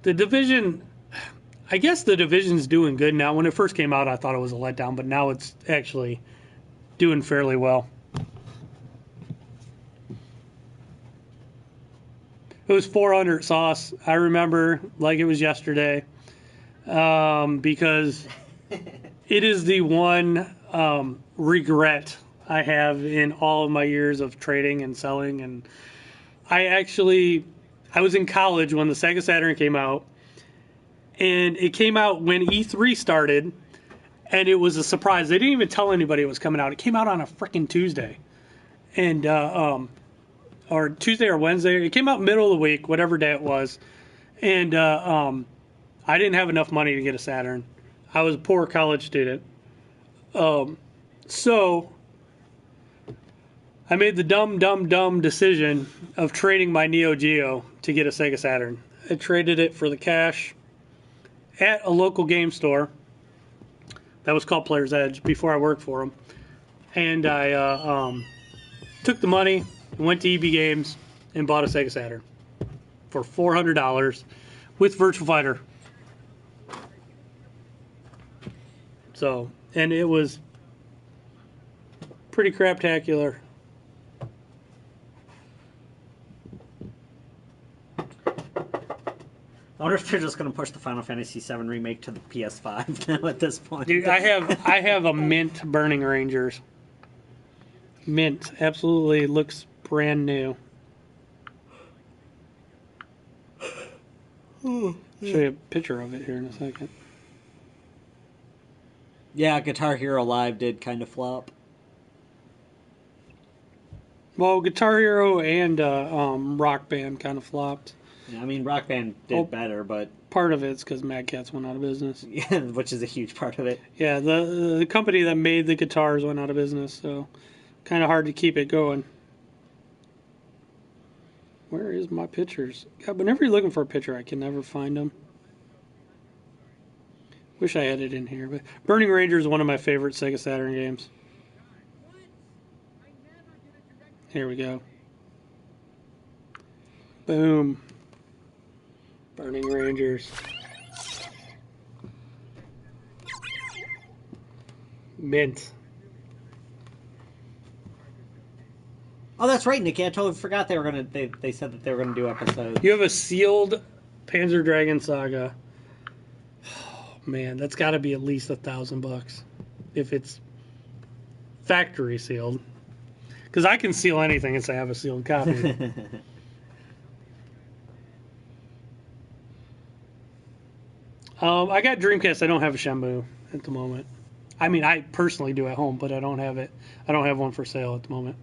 The Division, I guess the Division's doing good now. When it first came out, I thought it was a letdown, but now it's actually doing fairly well. It was 400 sauce. I remember like it was yesterday, because it is the one regret I have in all of my years of trading and selling. And I was in college when the Sega Saturn came out, and it came out when E3 started, and it was a surprise. They didn't even tell anybody it was coming out. It came out on a freaking Tuesday, and or Tuesday or Wednesday. It came out middle of the week, whatever day it was, and I didn't have enough money to get a Saturn. I was a poor college student, so I made the dumb decision of trading my Neo Geo to get a Sega Saturn. I traded it for the cash at a local game store that was called Player's Edge before I worked for them. And I took the money and went to EB Games and bought a Sega Saturn for $400 with Virtua Fighter. So, and it was pretty craptacular. I wonder if they're just going to push the Final Fantasy VII Remake to the PS5 now at this point. Dude, I have a mint Burning Rangers. Mint. Absolutely looks brand new. Show you a picture of it here in a second. Yeah, Guitar Hero Live did kind of flop. Well, Guitar Hero and Rock Band kind of flopped. Yeah, I mean, Rock Band did better, but part of it's because Mad Catz went out of business. Yeah, which is a huge part of it. Yeah, the company that made the guitars went out of business, so kind of hard to keep it going. Where is my pictures? God, whenever you're looking for a picture, I can never find them. Wish I had it in here, but Burning Ranger is one of my favorite Sega Saturn games. Here we go. Boom. Burning Rangers. Mint. Oh, that's right, Nikki. I totally forgot they were gonna. They said that they were gonna do episodes. You have a sealed Panzer Dragon Saga. Oh, man, that's got to be at least $1,000 if it's factory sealed. Because I can seal anything and say I have a sealed copy. I got Dreamcast. I don't have a Shenmue at the moment. I mean, I personally do at home, but I don't have it. I don't have one for sale at the moment.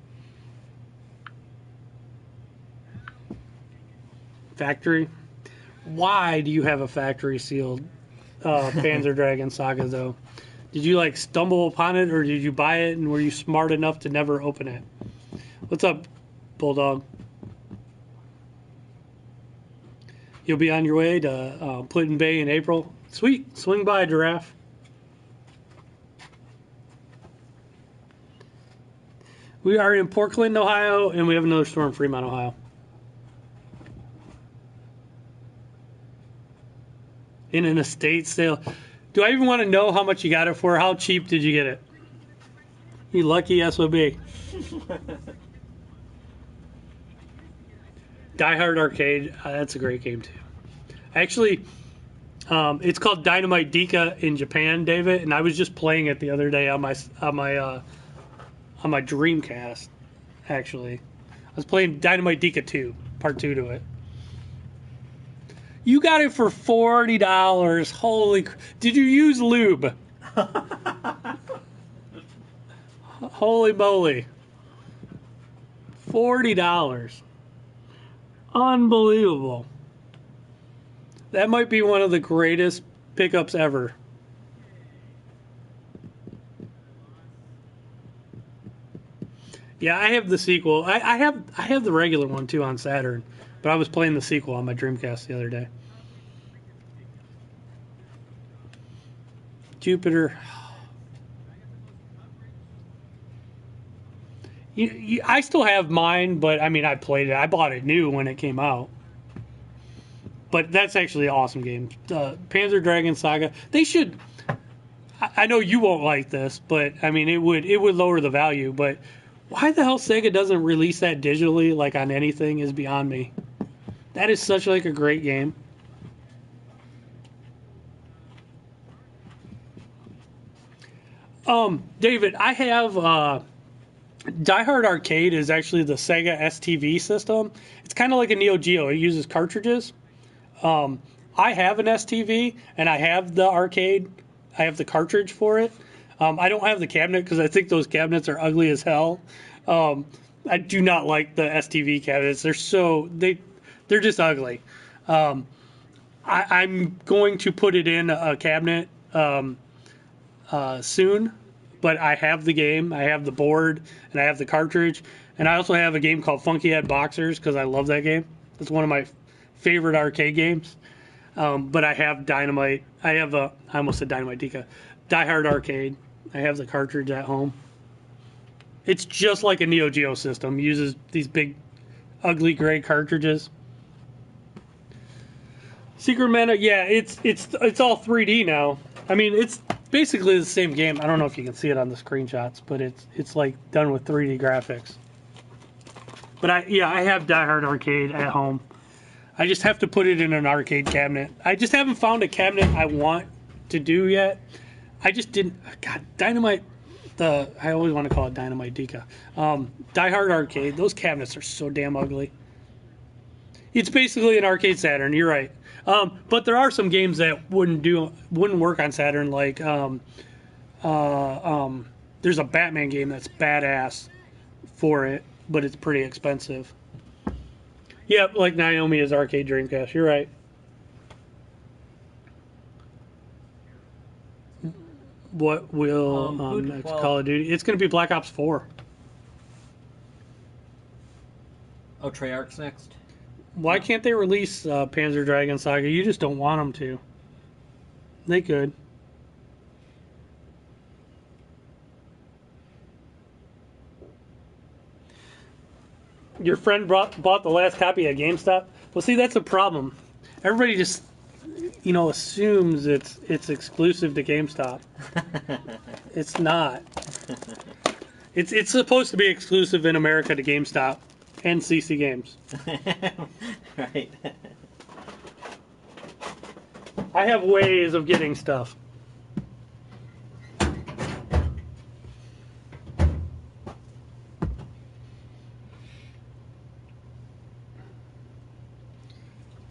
Factory. Why do you have a factory sealed Panzer Dragon Saga though? Did you like stumble upon it, or did you buy it, and were you smart enough to never open it? What's up, Bulldog? You'll be on your way to Clinton Bay in April. Sweet, swing by, Giraffe. We are in Port Clinton, Ohio, and we have another store in Fremont, Ohio. In an estate sale. Do I even want to know how much you got it for? How cheap did you get it? You lucky SOB. Die Hard Arcade. That's a great game, too. Actually, it's called Dynamite Dika in Japan, David, and I was just playing it the other day on my Dreamcast, actually. I was playing Dynamite Dika 2, part 2 to it. You got it for $40. Holy... Did you use lube? Holy moly. $40. Unbelievable. That might be one of the greatest pickups ever. Yeah, I have the sequel. I have the regular one too on Saturn, but I was playing the sequel on my Dreamcast the other day. Jupiter. I still have mine, but I mean, I played it. I bought it new when it came out. But that's actually an awesome game. Panzer Dragon Saga. They should. I know you won't like this, but I mean, it would lower the value. But why the hell Sega doesn't release that digitally, like on anything, is beyond me. That is such like a great game. David, I have Die Hard Arcade is actually the Sega STV system. It's kind of like a Neo Geo. It uses cartridges. I have an STV, and I have the arcade. I have the cartridge for it. I don't have the cabinet because I think those cabinets are ugly as hell. I do not like the STV cabinets. They're just ugly. I'm going to put it in a cabinet soon, but I have the game. I have the board, and I have the cartridge. And I also have a game called Funky Head Boxers because I love that game. It's one of my favorite arcade games. But I have Dynamite. I almost said Dynamite Dika. Die Hard Arcade. I have the cartridge at home. It's just like a Neo Geo system. It uses these big, ugly gray cartridges. Secret Mana, yeah, it's all 3D now. I mean, it's basically the same game. I don't know if you can see it on the screenshots, but it's like done with 3D graphics. But I have Die Hard Arcade at home. I just have to put it in an arcade cabinet. I just haven't found a cabinet I want to do yet. I just didn't. God, Dynamite. I always want to call it Dynamite Dika. Die Hard Arcade. Those cabinets are so damn ugly. It's basically an arcade Saturn. You're right. But there are some games that wouldn't work on Saturn. Like there's a Batman game that's badass for it, but it's pretty expensive. Yep, like Naomi is arcade Dreamcast. You're right. What will next Call of Duty? It's going to be Black Ops 4. Oh, Treyarch's next. Why can't they release Panzer Dragon Saga? You just don't want them to. They could. Your friend bought the last copy at GameStop? Well, see, that's a problem. Everybody just, assumes it's exclusive to GameStop. It's not. It's supposed to be exclusive in America to GameStop and CC Games. Right. I have ways of getting stuff.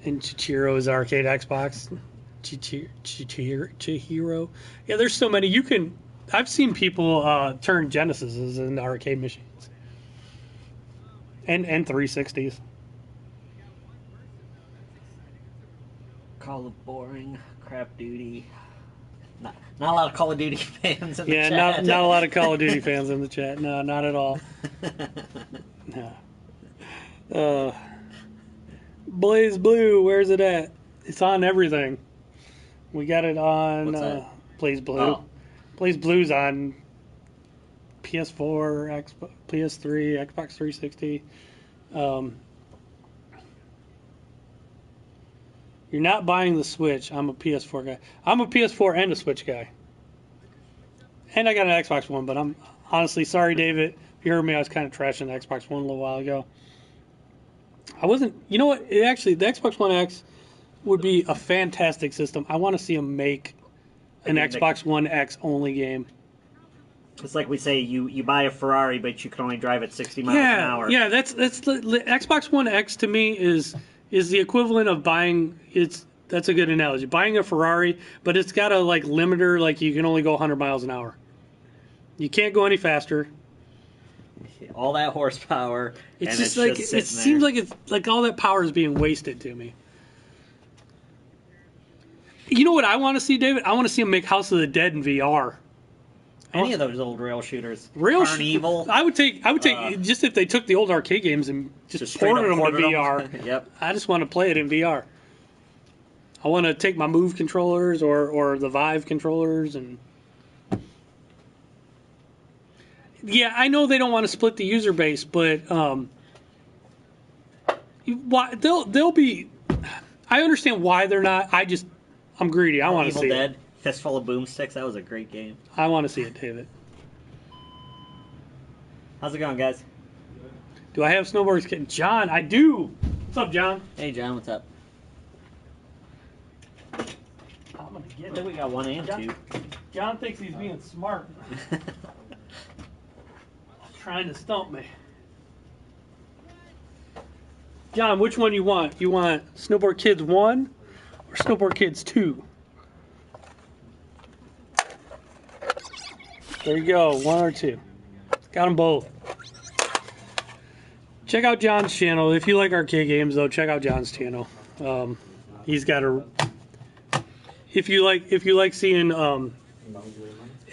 And Chihiro's arcade Xbox. Chihiro. Yeah, there's so many. I've seen people turn Genesises into arcade machines. And 360s. Call of Boring, Crap Duty. Not a lot of Call of Duty fans in the Yeah, chat. not a lot of Call of Duty fans in the chat. No, not at all. No. Blaze Blue, where's it at? It's on everything. We got it on Blaze Blue. Oh. Blaze Blue's on PS4, PS3, Xbox 360. You're not buying the Switch. I'm a PS4 guy. I'm a PS4 and a Switch guy. And I got an Xbox One, but I'm honestly sorry, David. If you heard me, I was kind of trashing the Xbox One a little while ago. I wasn't. You know what? Actually, the Xbox One X would be a fantastic system. I want to see them make an Xbox One X only game. It's like we say, you buy a Ferrari, but you can only drive at 60 miles an hour. Yeah, that's the Xbox One X to me is the equivalent of buying. That's a good analogy. Buying a Ferrari, but it's got a limiter, like you can only go 100 miles an hour. You can't go any faster. All that horsepower. It's just like it seems like it's like all that power is being wasted to me. You know what I want to see, David? I want to see them make House of the Dead in VR. Any of those old rail shooters. Evil. I would take just if they took the old arcade games and just ported them to VR. Yep. I just want to play it in VR. I want to take my Move controllers or the Vive controllers and. Yeah, I know they don't want to split the user base, but they'll be. I understand why they're not. I'm greedy. I want to see Dead, it. Fistful of Boomsticks. That was a great game. I want to see it, David. How's it going, guys? Do I have snowboards? John, I do. What's up, John? Hey, John. What's up? I'm gonna get I think we got one and two. John thinks he's being smart. Trying to stump me. John, which one you want? You want Snowboard Kids 1 or Snowboard Kids 2? There you go, 1 or 2. Got them both. Check out John's channel. If you like arcade games, though, check out John's channel. He's got a. If you like seeing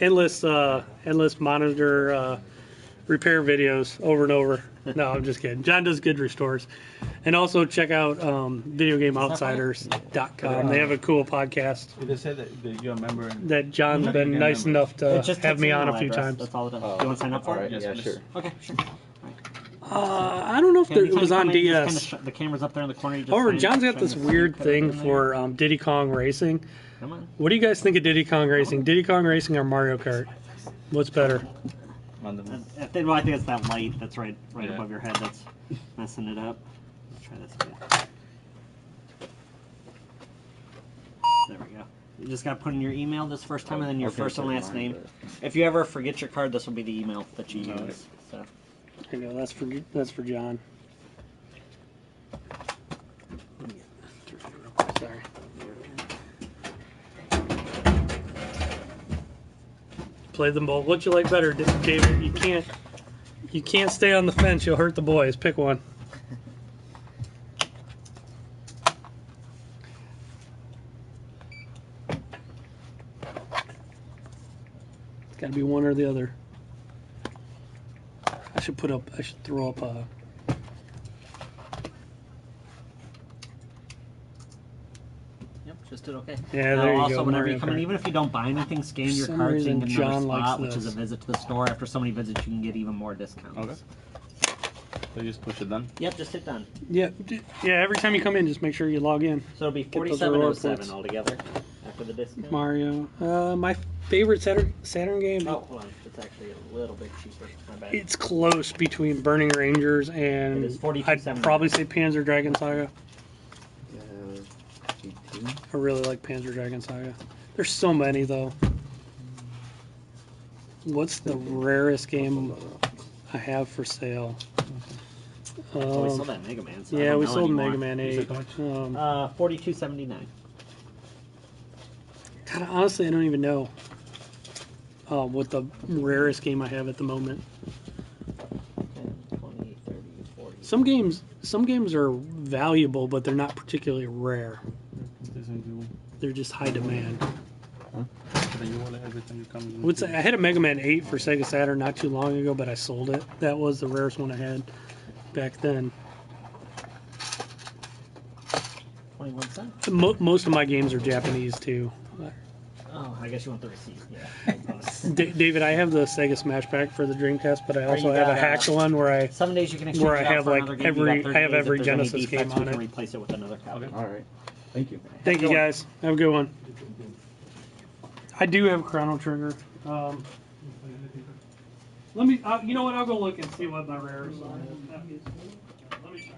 endless monitor repair videos over and over. No, I'm just kidding. John does good restores. And also check out videogameoutsiders.com. They have a cool podcast. They said that you're a member. That John's been nice enough to have me on a few times. That's all it does. Do you want to sign up for it? Yeah, sure. Okay, sure. I don't know if it was on DS. The camera's up there in the corner. Or John's got this weird thing for Diddy Kong Racing. Come on. What do you guys think of Diddy Kong Racing? Diddy Kong Racing or Mario Kart? What's better? I think it's that light that's right above your head that's messing it up. Let's try this again. There we go. You just got to put in your email this first time and then your first and last name. If you ever forget your card, this will be the email that you use. So. There you go. That's for John. Sorry. Play them both. What you like better, David? You can't stay on the fence. You'll hurt the boys. Pick one. It's got to be one or the other. I should throw up a. Just did okay. Yeah, there you also, go. whenever you come in, even if you don't buy anything, scan your card so you can get another spot, which is a visit to the store. After so many visits, you can get even more discounts. Okay. So you just push it done? Yep, just hit done. Yeah, every time you come in, just make sure you log in. So it'll be $47.07 altogether after the discount. Mario. My favorite Saturn game. Oh, hold on. It's actually a little bit cheaper. My bad. It's close between Burning Rangers and I'd probably say Panzer Dragon Saga. I really like Panzer Dragon Saga. There's so many though. What's the rarest game I have for sale? We sold that Mega Man. So yeah, we sold anymore. Mega Man 8. $42.79. God, honestly, I don't even know what the rarest game I have at the moment. 10, 20, 30, 40. Some games are valuable, but they're not particularly rare. everything you. They're just high demand. Huh? Then you want everything you come. I would say I had a Mega Man 8 for Sega Saturn not too long ago, but I sold it. That was the rarest one I had back then. 21 cents. Most of my games are Japanese too. Oh, I guess you want the receipt. Yeah. David, I have the Sega Smash Pack for the Dreamcast, but I also have a hacked one where I 7 days you can exchange where I it out have for like another game. You got 30 days. every If there's any Genesis game defects, we on can it. replace it with another copy. All right. Thank you. Thank you guys. Have a good one. I do have Chrono Trigger. Let me. You know what? I'll go look and see what my rares are. Let me check.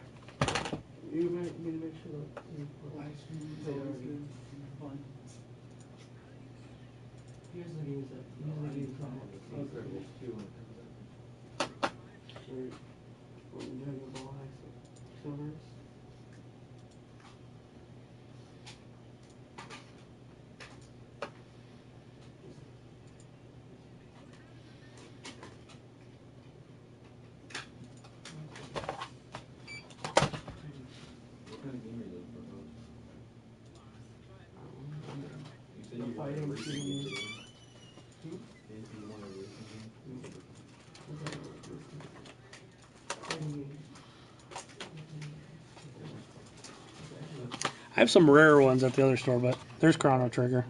You make sure. Here's the games I have some rarer ones at the other store, but there's Chrono Trigger.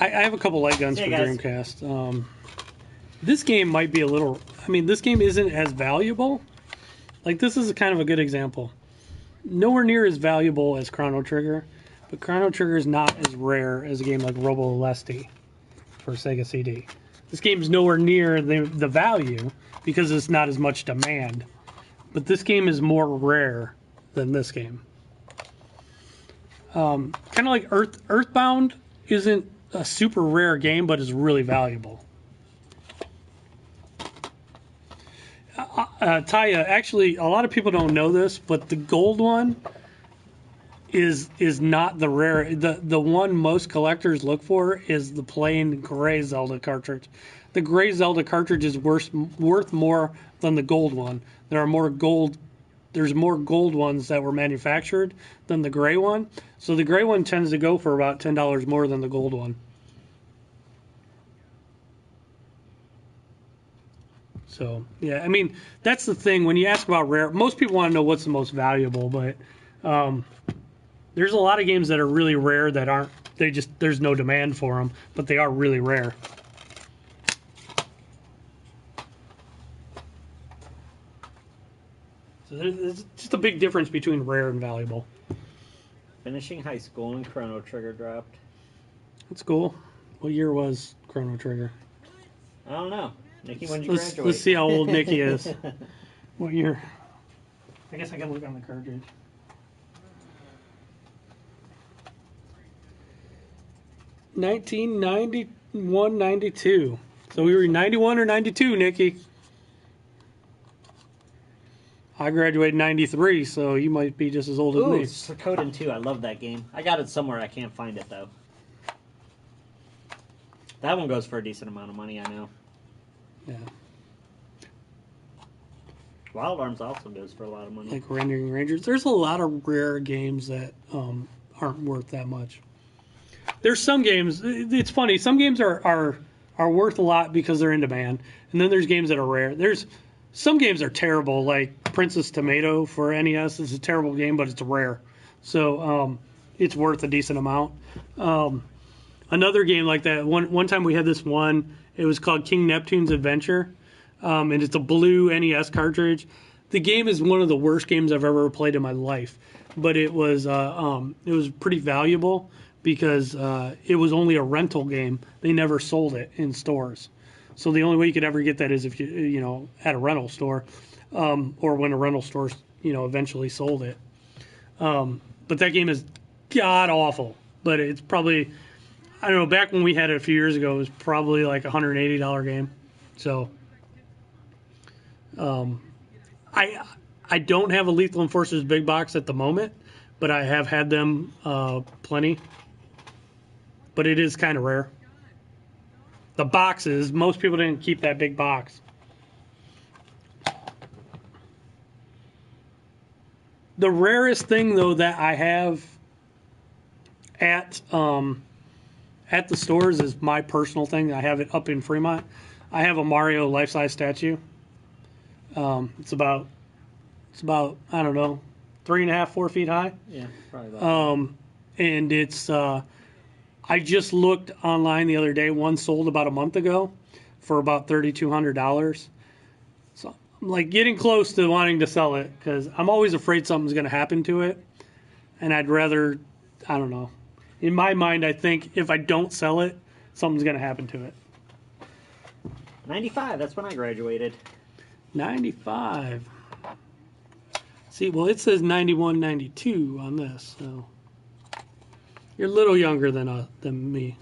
I have a couple light guns for Dreamcast. This game might be a little... I mean, this game isn't as valuable. Like, this is kind of a good example. Nowhere near as valuable as Chrono Trigger, but Chrono Trigger is not as rare as a game like Robo Lesti for Sega CD. This game's nowhere near the value because it's not as much demand. But this game is more rare than this game. Kind of like Earthbound isn't a super rare game, but is really valuable. Taya, actually, a lot of people don't know this, but the gold one is not the rare. The one most collectors look for is the plain gray Zelda cartridge. The gray Zelda cartridge is worth more than the gold one. There's more gold ones that were manufactured than the gray one. So the gray one tends to go for about $10 more than the gold one. So, yeah, I mean, that's the thing. When you ask about rare, most people want to know what's the most valuable, but there's a lot of games that are really rare that aren't, there's no demand for them, but they are really rare. So there's just a big difference between rare and valuable. Finishing high school and Chrono Trigger dropped. That's cool. What year was Chrono Trigger? I don't know. Nikki, when did you graduate? Let's see how old Nikki is. What year? I guess I can look on the cartridge. (1991, 92). So we were 91 or 92, Nikki. I graduated in 93, so you might be just as old as me. Suikoden 2. I love that game. I got it somewhere. I can't find it, though. That one goes for a decent amount of money, I know. Yeah. Wild Arms also goes for a lot of money. Like Rendering Rangers. There's a lot of rare games that aren't worth that much. There's some games, it's funny, some games are worth a lot because they're in demand, and then there's games that are rare. There's some games are terrible, like Princess Tomato for NES is a terrible game, but it's rare. So it's worth a decent amount. Another game like that, one time we had this one, it was called King Neptune's Adventure, and it's a blue NES cartridge. The game is one of the worst games I've ever played in my life, but it was pretty valuable because it was only a rental game. They never sold it in stores. So the only way you could ever get that is if you at a rental store, or when a rental store eventually sold it. But that game is god awful. But it's probably, I don't know, back when we had it a few years ago, it was probably like a $180 game. So I don't have a Lethal Enforcers big box at the moment, but I have had them plenty. But it is kind of rare. The boxes, most people didn't keep that big box. The rarest thing though that I have at the stores is my personal thing. I have it up in Fremont. I have a Mario life-size statue. It's about I don't know, 3.5, 4 feet high. Yeah, probably about and it's I just looked online the other day. One sold about a month ago for about $3,200. So I'm like getting close to wanting to sell it because I'm always afraid something's going to happen to it, and I'd rather, I don't know. In my mind, I think if I don't sell it, something's going to happen to it. 95. That's when I graduated. 95. See, well, it says 91, 92 on this, so you're a little younger than me.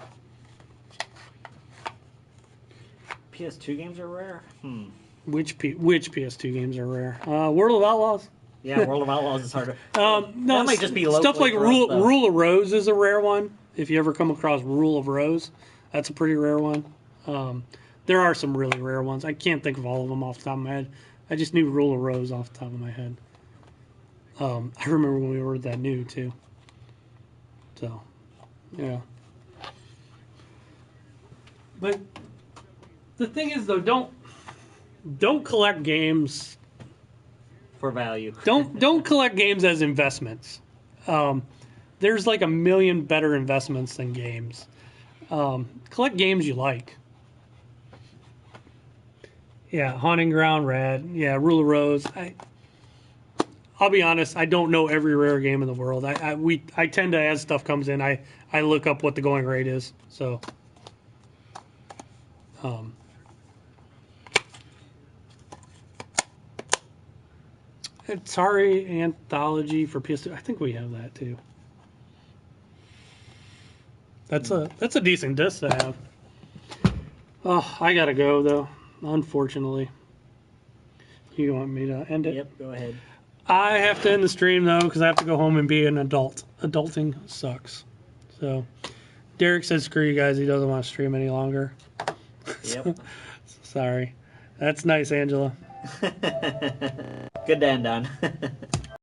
PS2 games are rare. Which PS2 games are rare? World of Outlaws. Yeah, World of Outlaws is harder. No, that might just be stuff like Rule Rule of Rose is a rare one. If you ever come across Rule of Rose, that's a pretty rare one. There are some really rare ones. I can't think of all of them off the top of my head. I just knew Rule of Rose off the top of my head. I remember when we ordered that new too. So, yeah. But the thing is, though, don't collect games for value. don't collect games as investments. There's like a million better investments than games. Collect games you like. Yeah, Haunting Ground, rad. Yeah, Rule of Rose. I'll be honest, I don't know every rare game in the world. I tend to, as stuff comes in, I look up what the going rate is. So, Atari Anthology for PS2. I think we have that too. That's a decent disc to have. Oh, I gotta go though. Unfortunately. You want me to end it? Yep, go ahead. I have to end the stream though because I have to go home and be an adult. Adulting sucks. So, Derek said, "Screw you guys." He doesn't want to stream any longer. Yep. Sorry. That's nice, Angela. Good to end on.